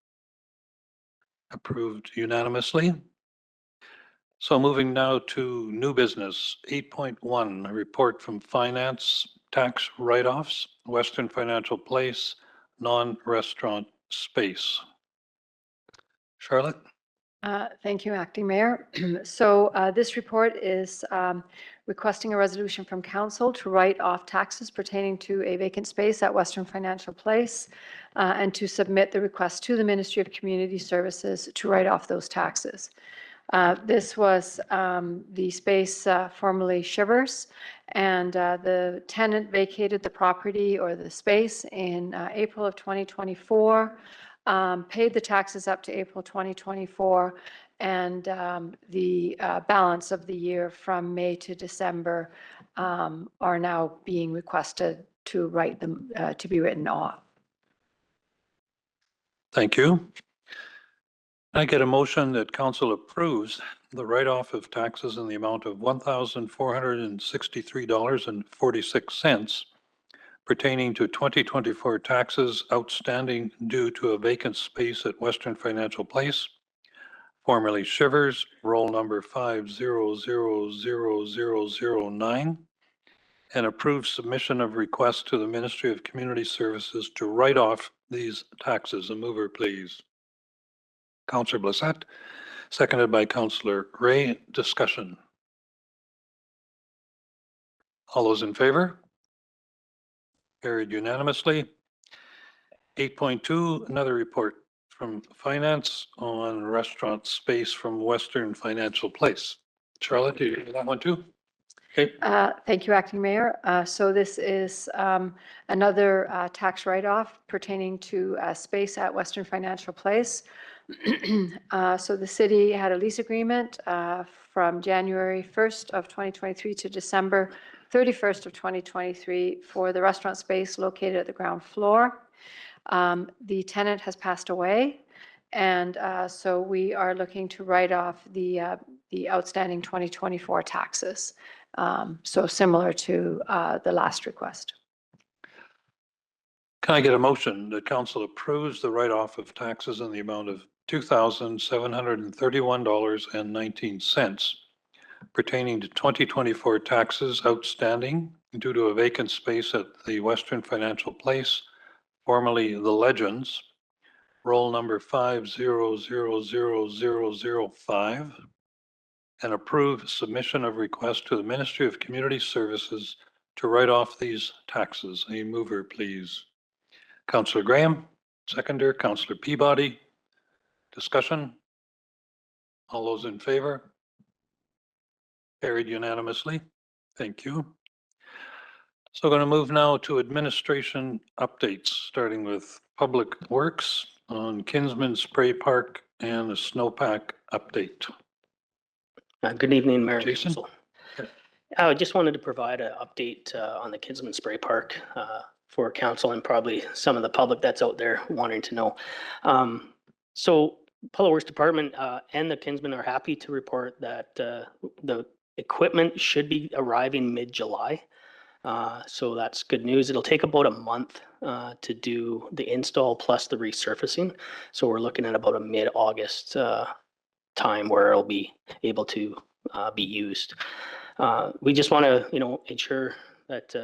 Approved unanimously. So moving now to new business, 8.1, a report from finance, tax write-offs, Western Financial Place, non-restaurant space. Charlotte? Thank you, Acting Mayor. So this report is requesting a resolution from council to write off taxes pertaining to a vacant space at Western Financial Place and to submit the request to the Ministry of Community Services to write off those taxes. This was the space formerly Shivers, and the tenant vacated the property or the space in April of 2024, paid the taxes up to April 2024, and the balance of the year from May to December are now being requested to write them, to be written off. Thank you. I get a motion that council approves the write-off of taxes in the amount of $1,463.46 pertaining to 2024 taxes outstanding due to a vacant space at Western Financial Place, formerly Shivers, roll number 5000009, and approve submission of request to the Ministry of Community Services to write off these taxes. A mover, please. Councillor Blissett, seconded by Councillor Ray. Discussion. All those in favor? Carried unanimously. 8.2, another report from Finance on restaurant space from Western Financial Place. Charlotte, do you hear that one too? Okay. Thank you, Acting Mayor. So this is another tax write-off pertaining to space at Western Financial Place. So the city had a lease agreement from January 1st of 2023 to December 31st of 2023 for the restaurant space located at the ground floor. The tenant has passed away, and so we are looking to write off the outstanding 2024 taxes. So similar to the last request. Can I get a motion that council approves the write-off of taxes in the amount of $2,731.19 pertaining to 2024 taxes outstanding due to a vacant space at the Western Financial Place, formerly The Legends, roll number 5000005, and approve submission of request to the Ministry of Community Services to write off these taxes. A mover, please. Councillor Graham, seconder. Councillor Peabody. Discussion. All those in favor? Carried unanimously. Thank you. So going to move now to administration updates, starting with Public Works on Kinsman Spray Park and the snowpack update. Good evening, Mayor. Jason? I just wanted to provide an update on the Kinsman Spray Park for council and probably some of the public that's out there wanting to know. So Public Works Department and the Kinsman are happy to report that the equipment should be arriving mid-July. So that's good news. It'll take about a month to do the install plus the resurfacing. So we're looking at about a mid-August time where it'll be able to be used. We just want to, ensure that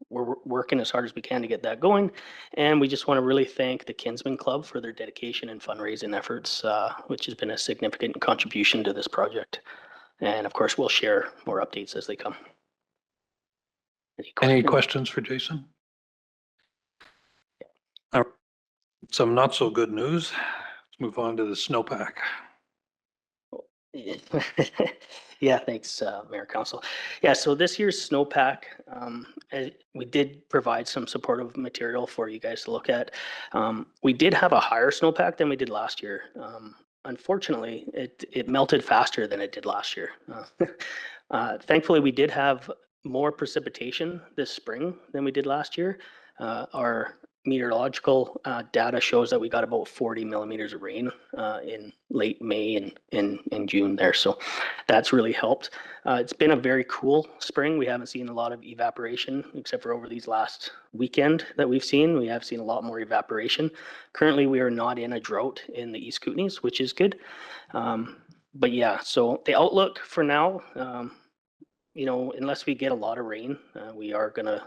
we're working as hard as we can to get that going. And we just want to really thank the Kinsman Club for their dedication and fundraising efforts, which has been a significant contribution to this project. And of course, we'll share more updates as they come. Any questions for Jason? Some not so good news. Let's move on to the snowpack. Yeah, thanks, Mayor Council. Yeah, so this year's snowpack, we did provide some supportive material for you guys to look at. We did have a higher snowpack than we did last year. Unfortunately, it melted faster than it did last year. Thankfully, we did have more precipitation this spring than we did last year. Our meteorological data shows that we got about 40 millimeters of rain in late May and in June there. So that's really helped. It's been a very cool spring. We haven't seen a lot of evaporation except for over these last weekend that we've seen. We have seen a lot more evaporation. Currently, we are not in a drought in the East Kootenays, which is good. But yeah, so the outlook for now, unless we get a lot of rain, we are going to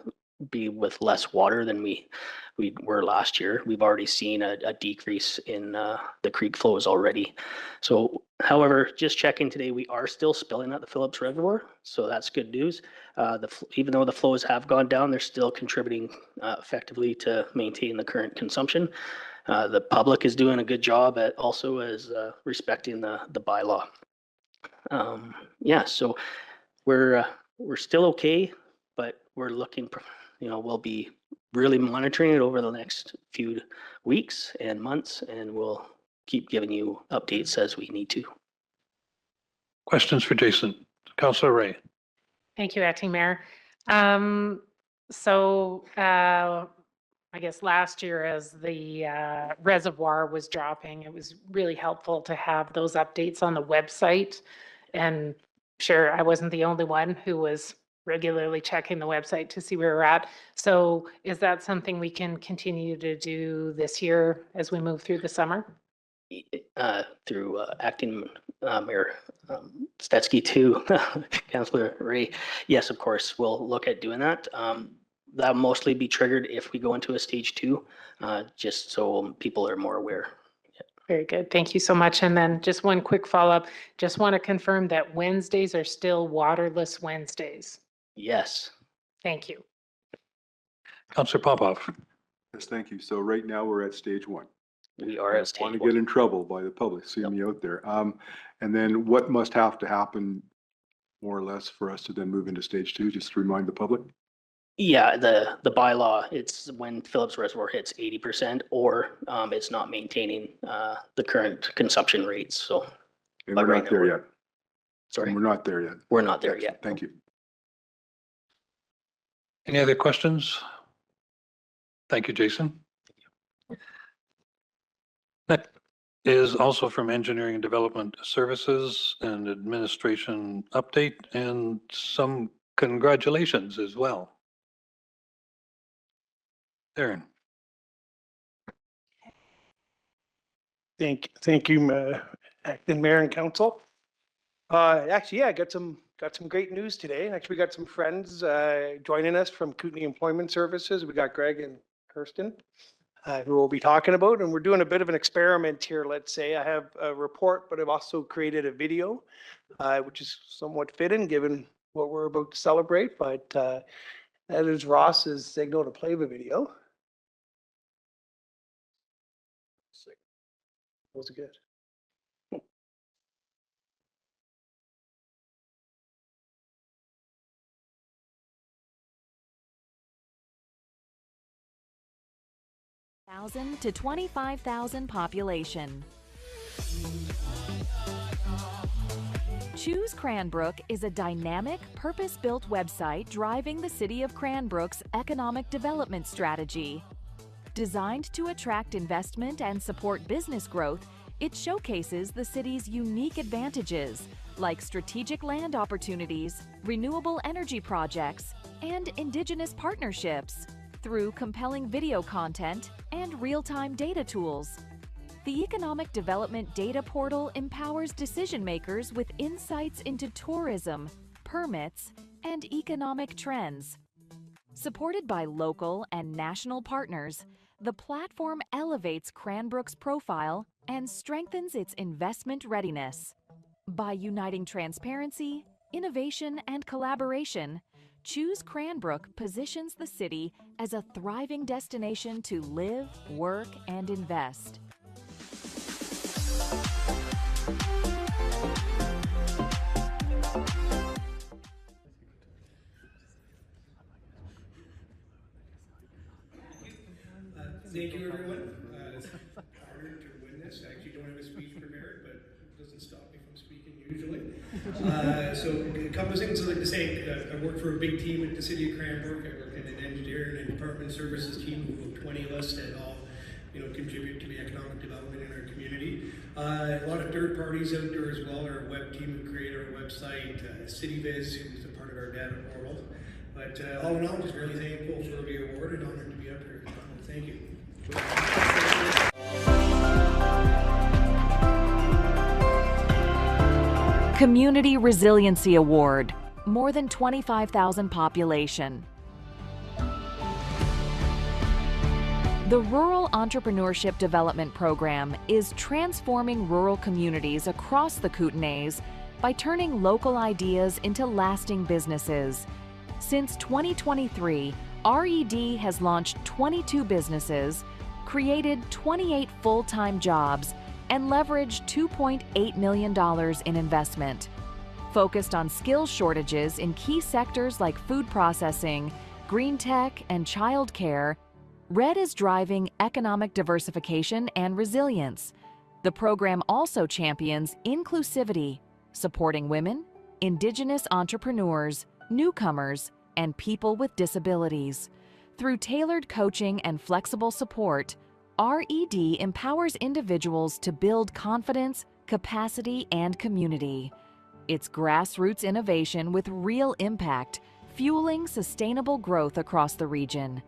be with less water than we were last year. We've already seen a decrease in the creek flows already. So, however, just checking today, we are still spilling at the Phillips Reservoir, so that's good news. Even though the flows have gone down, they're still contributing effectively to maintain the current consumption. The public is doing a good job at also as respecting the bylaw. Yeah, so we're still okay, but we're looking, we'll be really monitoring it over the next few weeks and months, and we'll keep giving you updates as we need to. Questions for Jason? Councillor Ray. Thank you, Acting Mayor. I guess last year as the reservoir was dropping, it was really helpful to have those updates on the website. And sure, I wasn't the only one who was regularly checking the website to see where we're at. So is that something we can continue to do this year as we move through the summer? Through Acting Mayor Stetsky to Councillor Ray. Yes, of course, we'll look at doing that. That'll mostly be triggered if we go into a stage 2, just so people are more aware. Very good. Thank you so much. And then just one quick follow-up. Just want to confirm that Wednesdays are still waterless Wednesdays. Yes. Thank you. Councillor Popoff. Yes, thank you. So right now we're at stage 1. We are at I stage want to 1. get in trouble by the public, seeing me out there. And then what must have to happen more or less for us to then move into stage 2, just to remind the public? Yeah, the bylaw, it's when Phillips Reservoir hits 80% or it's not maintaining the current consumption rates. So And But we're right not there now, yet. sorry, And we're not there yet. we're not there yet. Thank you. Any other questions? Thank you, Jason. Next is also from Engineering and Development Services and Administration update and some congratulations as well. Darren. Thank you, Acting Mayor and Council. Actually, yeah, I got some great news today. Actually, we got some friends joining us from Kootenay Employment Services. We got Greg and Kirsten, who we'll be talking about, and we're doing a bit of an experiment here. Let's say I have a report, but I've also created a video, which is somewhat fitting given what we're about to celebrate. But that is Ross's signal to play the video. Was it good? to 25,000 population. Choose Cranbrook is a dynamic, purpose-built website driving the City of Cranbrook's economic development strategy. Designed to attract investment and support business growth, it showcases the city's unique advantages, like strategic land opportunities, renewable energy projects, and Indigenous partnerships, through compelling video content and real-time data tools. The Economic Development Data Portal empowers decision-makers with insights into tourism, permits, and economic trends. Supported by local and national partners, the platform elevates Cranbrook's profile and strengthens its investment readiness. By uniting transparency, innovation, and collaboration, Choose Cranbrook positions the city as a thriving destination to live, work, and invest. Thank you, everyone. It's honored to win this. I actually don't have a speech prepared, but it doesn't stop me from speaking usually. So a couple of things I'd like to say. I work for a big team at the City of Cranbrook. I work in an engineering and department services team of 20 of us that all contribute to the economic development in our community. A lot of third parties out there as well. Our web team who created our website, CityViz, who's a part of our data portal. But all in all, just really thankful for the award and honored to be up here. Thank you. Community Resiliency Award, more than 25,000 population. The Rural Entrepreneurship Development Program is transforming rural communities across the Kootenays by turning local ideas into lasting businesses. Since 2023, RED has launched 22 businesses, created 28 full-time jobs, and leveraged $2.8 million in investment. Focused on skills shortages in key sectors like food processing, green tech, and childcare, RED is driving economic diversification and resilience. The program also champions inclusivity, supporting women, Indigenous entrepreneurs, newcomers, and people with disabilities. Through tailored coaching and flexible support, RED empowers individuals to build confidence, capacity, and community. It's grassroots innovation with real impact, fueling sustainable growth across the region.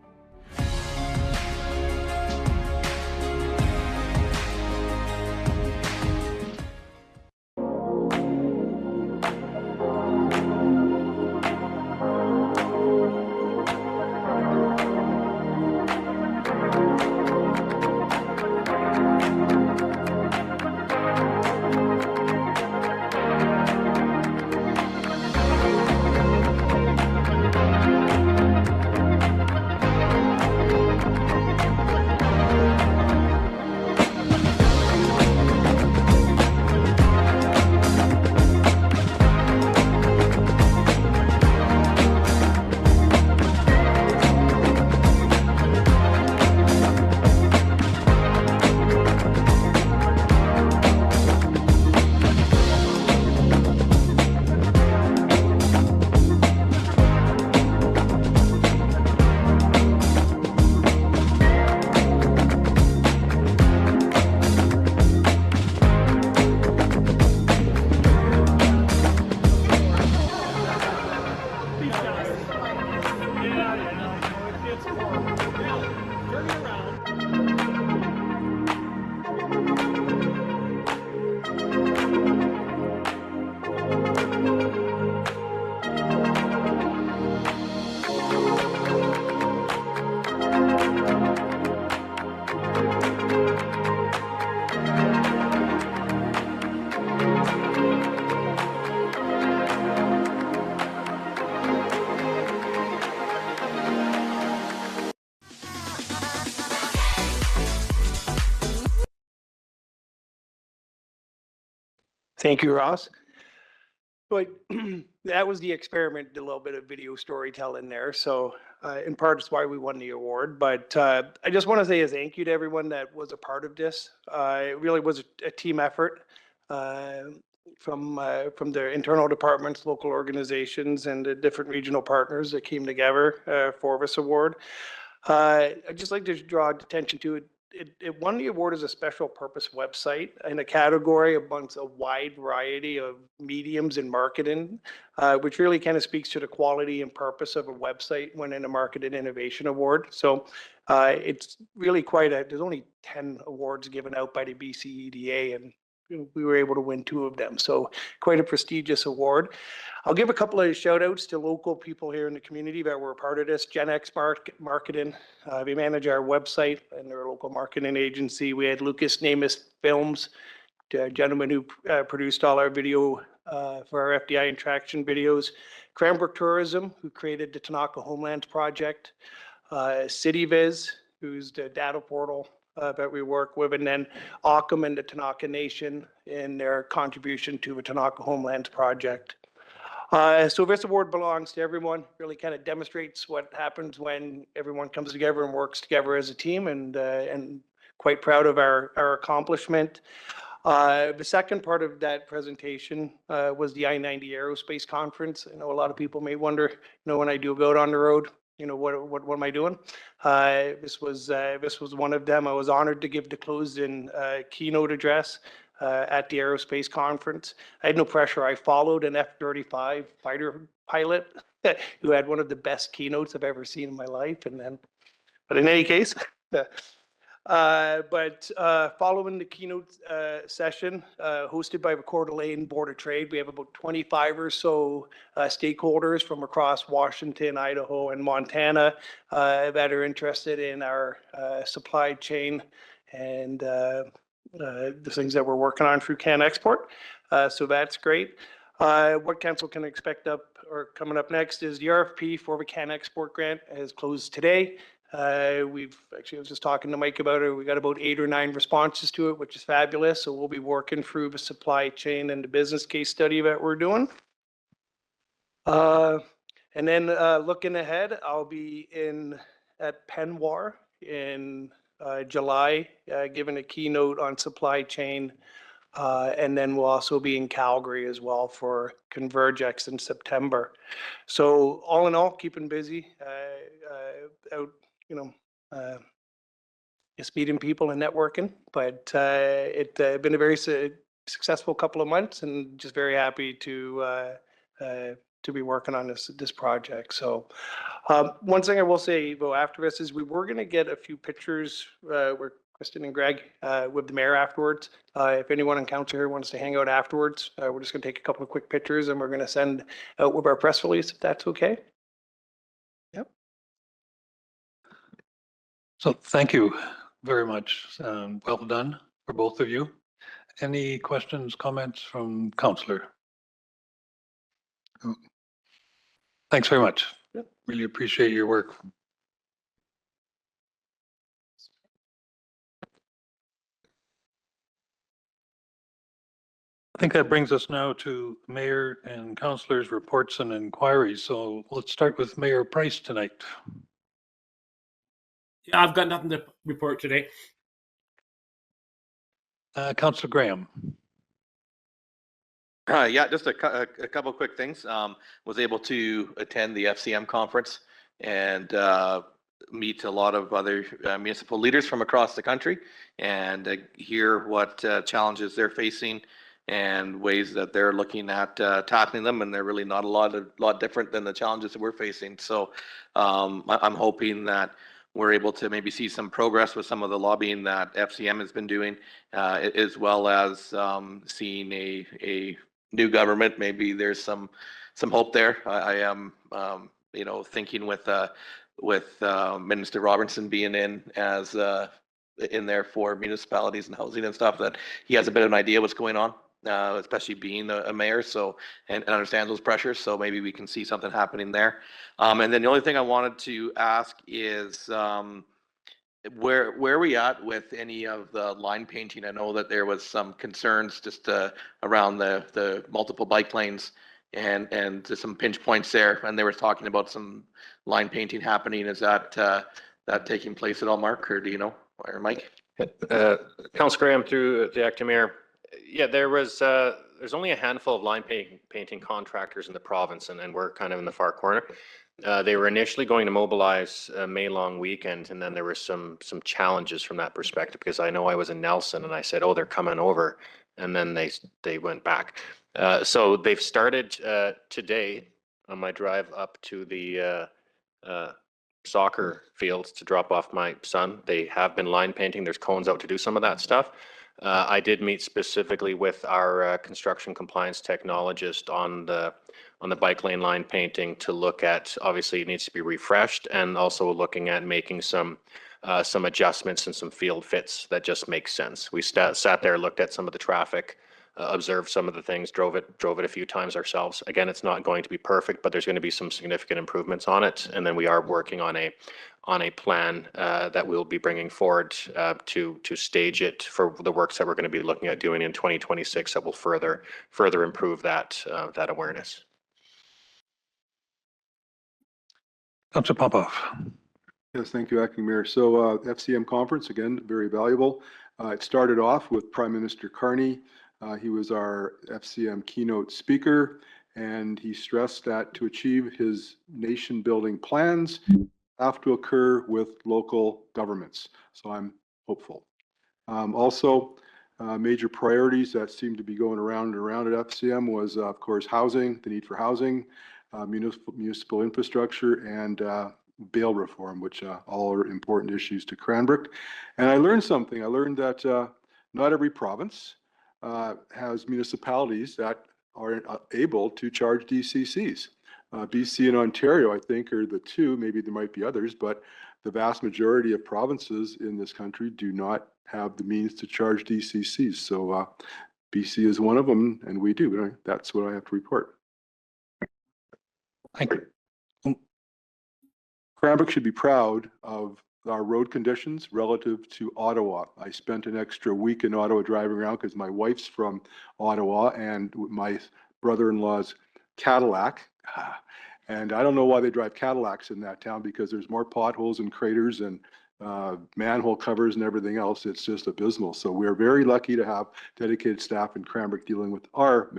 Thank you, Ross. But that was the experiment, a little bit of video storytelling there. So in part, it's why we won the award. But I just want to say a thank you to everyone that was a part of this. It really was a team effort from the internal departments, local organizations, and the different regional partners that came together for this award. I'd just like to draw attention to it. It won the award as a special purpose website in a category amongst a wide variety of mediums in marketing, which really kind of speaks to the quality and purpose of a website winning a Market and Innovation Award. So it's really there's only 10 awards given out by the BCEDA, and we were able to win 2 of them. So quite a prestigious award. I'll give a couple of shout outs to local people here in the community that were a part of this. Gen X Marketing, we manage our website and their local marketing agency. We had Lucas Namus Films, the gentleman who produced all our video for our FDI and traction videos. Cranbrook Tourism, who created the Tanaka Homelands Project. CityViz, who's the data portal that we work with, and then Occam and the Tanaka Nation in their contribution to the Tanaka Homelands Project. So this award belongs to everyone, really kind of demonstrates what happens when everyone comes together and works together as a team, and quite proud of our accomplishment. The second part of that presentation was the I-90 Aerospace Conference. I know a lot of people may wonder, when I do go out on the road, what am I doing? This was one of them. I was honored to give the closing keynote address at the aerospace conference. I had no pressure. I followed an F-35 fighter pilot who had one of the best keynotes I've ever seen in my life. But in any case, But following the keynote session hosted by the Coeur d'Alene Board of Trade, we have about 25 or so stakeholders from across Washington, Idaho, and Montana that are interested in our supply chain and the things that we're working on through CanExport. So that's great. What council can expect up or coming up next is the RFP for the CanExport grant has closed today. We've actually, I was just talking to Mike about it. We got about 8 or 9 responses to it, which is fabulous. So we'll be working through the supply chain and the business case study that we're doing. And then looking ahead, I'll be at Penwar in July, giving a keynote on supply chain. And then we'll also be in Calgary as well for Convergex in September. So all in all, keeping busy, out, just meeting people and networking. But it's been a very successful couple of months, and just very happy to be working on this project. So one thing I will say though after this is we were going to get a few pictures where Kristen and Greg with the mayor afterwards. If anyone on council here wants to hang out afterwards, we're just going to take a couple of quick pictures and we're going to send out with our press release if that's okay. Yep. So thank you very much. Well done for both of you. Any questions, comments from councillor? Oh. Thanks very much. Yep. Really appreciate your work. I think that brings us now to mayor and councillors' reports and inquiries. So let's start with Mayor Price tonight. Yeah, I've got nothing to report today. Councillor Graham. Yeah, just a couple of quick things. Was able to attend the FCM conference and meet a lot of other municipal leaders from across the country and hear what challenges they're facing and ways that they're looking at tackling them, and they're really not a lot different than the challenges that we're facing. So I'm hoping that we're able to maybe see some progress with some of the lobbying that FCM has been doing, as well as seeing a new government. Maybe there's some hope there. I am thinking with Minister Robertson being in as in there for municipalities and housing and stuff, that he has a bit of an idea what's going on. Especially being a mayor, so and understands those pressures. So maybe we can see something happening there. And then the only thing I wanted to ask is where are we at with any of the line painting? I know that there was some concerns just around the multiple bike lanes and some pinch points there, and they were talking about some line painting happening. Is that taking place at all, Mark, or do you know, or Mike? Councillor Graham through the acting mayor. Yeah, there's only a handful of line painting contractors in the province, and we're kind of in the far corner. They were initially going to mobilize May long weekend, and then there were some challenges from that perspective, because I know I was in Nelson and I said, oh, they're coming over, and then they went back. So they've started today on my drive up to the soccer fields to drop off my son. They have been line painting. There's cones out to do some of that stuff. I did meet specifically with our construction compliance technologist on the bike lane line painting to look at, obviously it needs to be refreshed, and also looking at making some adjustments and some field fits that just make sense. We sat there, looked at some of the traffic, observed some of the things, drove it a few times ourselves. Again, it's not going to be perfect, but there's going to be some significant improvements on it. And then we are working on a plan that we'll be bringing forward to stage it for the works that we're going to be looking at doing in 2026 that will further improve that awareness. Councillor Popoff. Yes, thank you, Acting Mayor. So FCM conference, again, very valuable. It started off with Prime Minister Carney. He was our FCM keynote speaker, and he stressed that to achieve his nation building plans have to occur with local governments. So I'm hopeful. Also, major priorities that seem to be going around and around at FCM was, of course, housing, the need for housing, municipal infrastructure, and bail reform, which all are important issues to Cranbrook. And I learned something. I learned that not every province has municipalities that are able to charge DCCs. BC and Ontario, I think, are the two. Maybe there might be others, but the vast majority of provinces in this country do not have the means to charge DCCs. So BC is one of them, and we do. That's what I have to report. Thank you. Cranbrook should be proud of our road conditions relative to Ottawa. I spent an extra week in Ottawa driving around because my wife's from Ottawa and my brother-in-law's Cadillac. And I don't know why they drive Cadillacs in that town, because there's more potholes and craters and manhole covers and everything else. It's just abysmal. So we're very lucky to have dedicated staff in Cranbrook dealing with our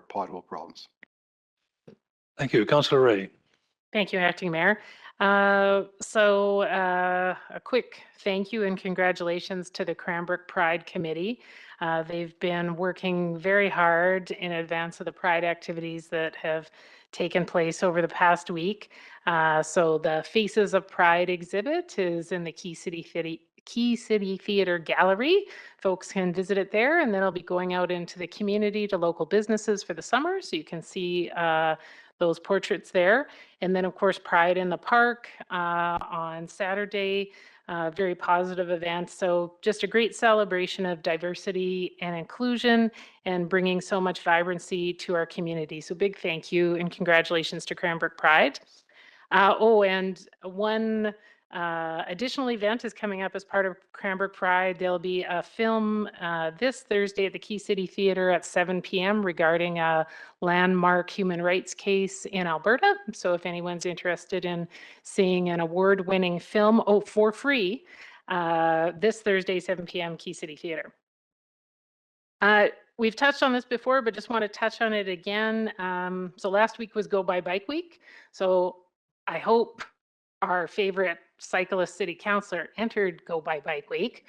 pothole problems. Thank you. Councillor Ray. Thank you, Acting Mayor. A quick thank you and congratulations to the Cranbrook Pride Committee. They've been working very hard in advance of the Pride activities that have taken place over the past week. So the Faces of Pride exhibit is in the Key City Theatre Gallery. Folks can visit it there, and then I'll be going out into the community to local businesses for the summer, so you can see those portraits there. And then, of course, Pride in the Park on Saturday, very positive event. So just a great celebration of diversity and inclusion and bringing so much vibrancy to our community. So big thank you and congratulations to Cranbrook Pride. And one additional event is coming up as part of Cranbrook Pride. There'll be a film this Thursday at the Key City Theatre at 7 p.m. regarding a landmark human rights case in Alberta. So if anyone's interested in seeing an award-winning film, for free, this Thursday, 7 p.m., Key City Theatre. We've touched on this before, but just want to touch on it again. So last week was Go by Bike Week. So I hope our favorite cyclist city councillor entered Go by Bike Week,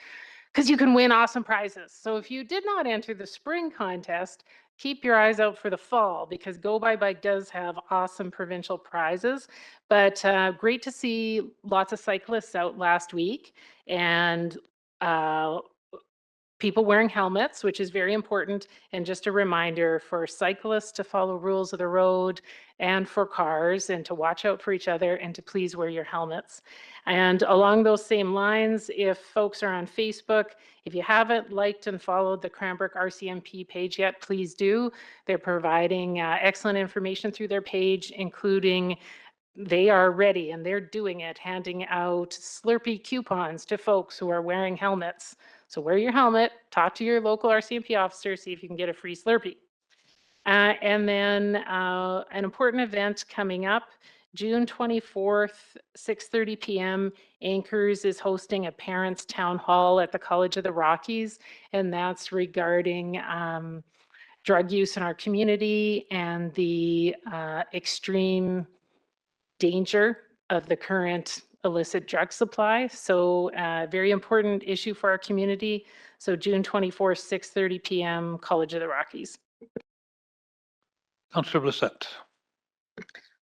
because you can win awesome prizes. So if you did not enter the spring contest, keep your eyes out for the fall, because Go by Bike does have awesome provincial prizes. But great to see lots of cyclists out last week, and people wearing helmets, which is very important. And just a reminder for cyclists to follow rules of the road, and for cars, and to watch out for each other, and to please wear your helmets. And along those same lines, if folks are on Facebook, if you haven't liked and followed the Cranbrook RCMP page yet, please do. They're providing excellent information through their page, including they are ready and they're doing it, handing out Slurpee coupons to folks who are wearing helmets. So wear your helmet, talk to your local RCMP officer, see if you can get a free Slurpee. And then an important event coming up, June 24th, 6:30 p.m., Anchors is hosting a parents' town hall at the College of the Rockies, and that's regarding drug use in our community and the extreme danger of the current illicit drug supply. So very important issue for our community. So June 24th, 6:30 p.m., College of the Rockies. Councillor Blissett.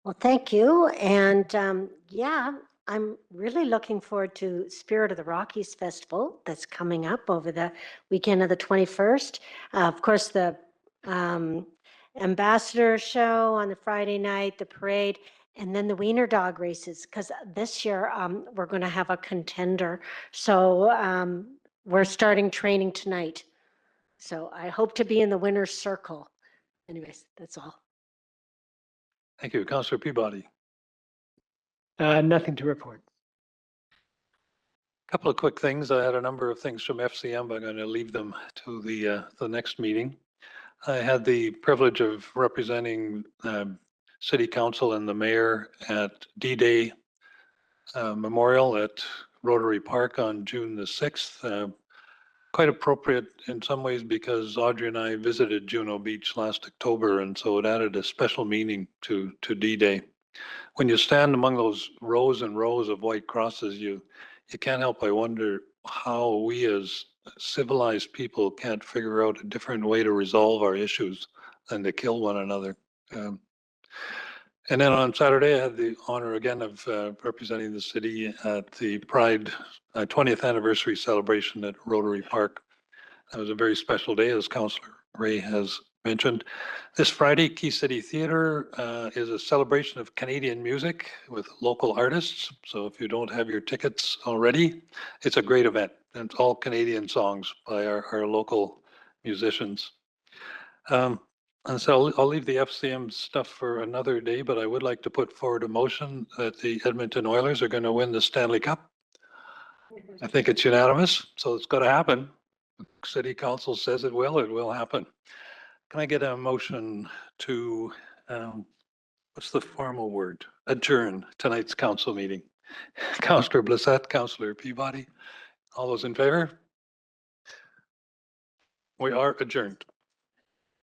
Well, thank you. And yeah, I'm really looking forward to Spirit of the Rockies Festival that's coming up over the weekend of the 21st. Of course, the Ambassador Show on the Friday night, the parade, and then the Wiener Dog races, because this year we're going to have a contender. So we're starting training tonight. So I hope to be in the winner's circle. Anyways, that's all. Thank you. Councillor Peabody. Nothing to report. Couple of quick things. I had a number of things from FCM, but I'm going to leave them to the next meeting. I had the privilege of representing City Council and the Mayor at D-Day Memorial at Rotary Park on June the 6th. Quite appropriate in some ways, because Audrey and I visited Juno Beach last October, and so it added a special meaning to D-Day. When you stand among those rows and rows of white crosses, you can't help but wonder how we as civilized people can't figure out a different way to resolve our issues than to kill one another. And then on Saturday, I had the honor again of representing the city at the Pride 20th anniversary celebration at Rotary Park. That was a very special day, as Councillor Ray has mentioned. This Friday, Key City Theatre is a celebration of Canadian music with local artists. So if you don't have your tickets already, it's a great event. And it's all Canadian songs by our local musicians. And so I'll leave the FCM stuff for another day, but I would like to put forward a motion that the Edmonton Oilers are going to win the Stanley Cup. I think it's unanimous, so it's got to happen. City Council says it will happen. Can I get a motion to, what's the formal word? Adjourn tonight's council meeting. Councillor Blissett, Councillor Peabody, all those in favor? We are adjourned.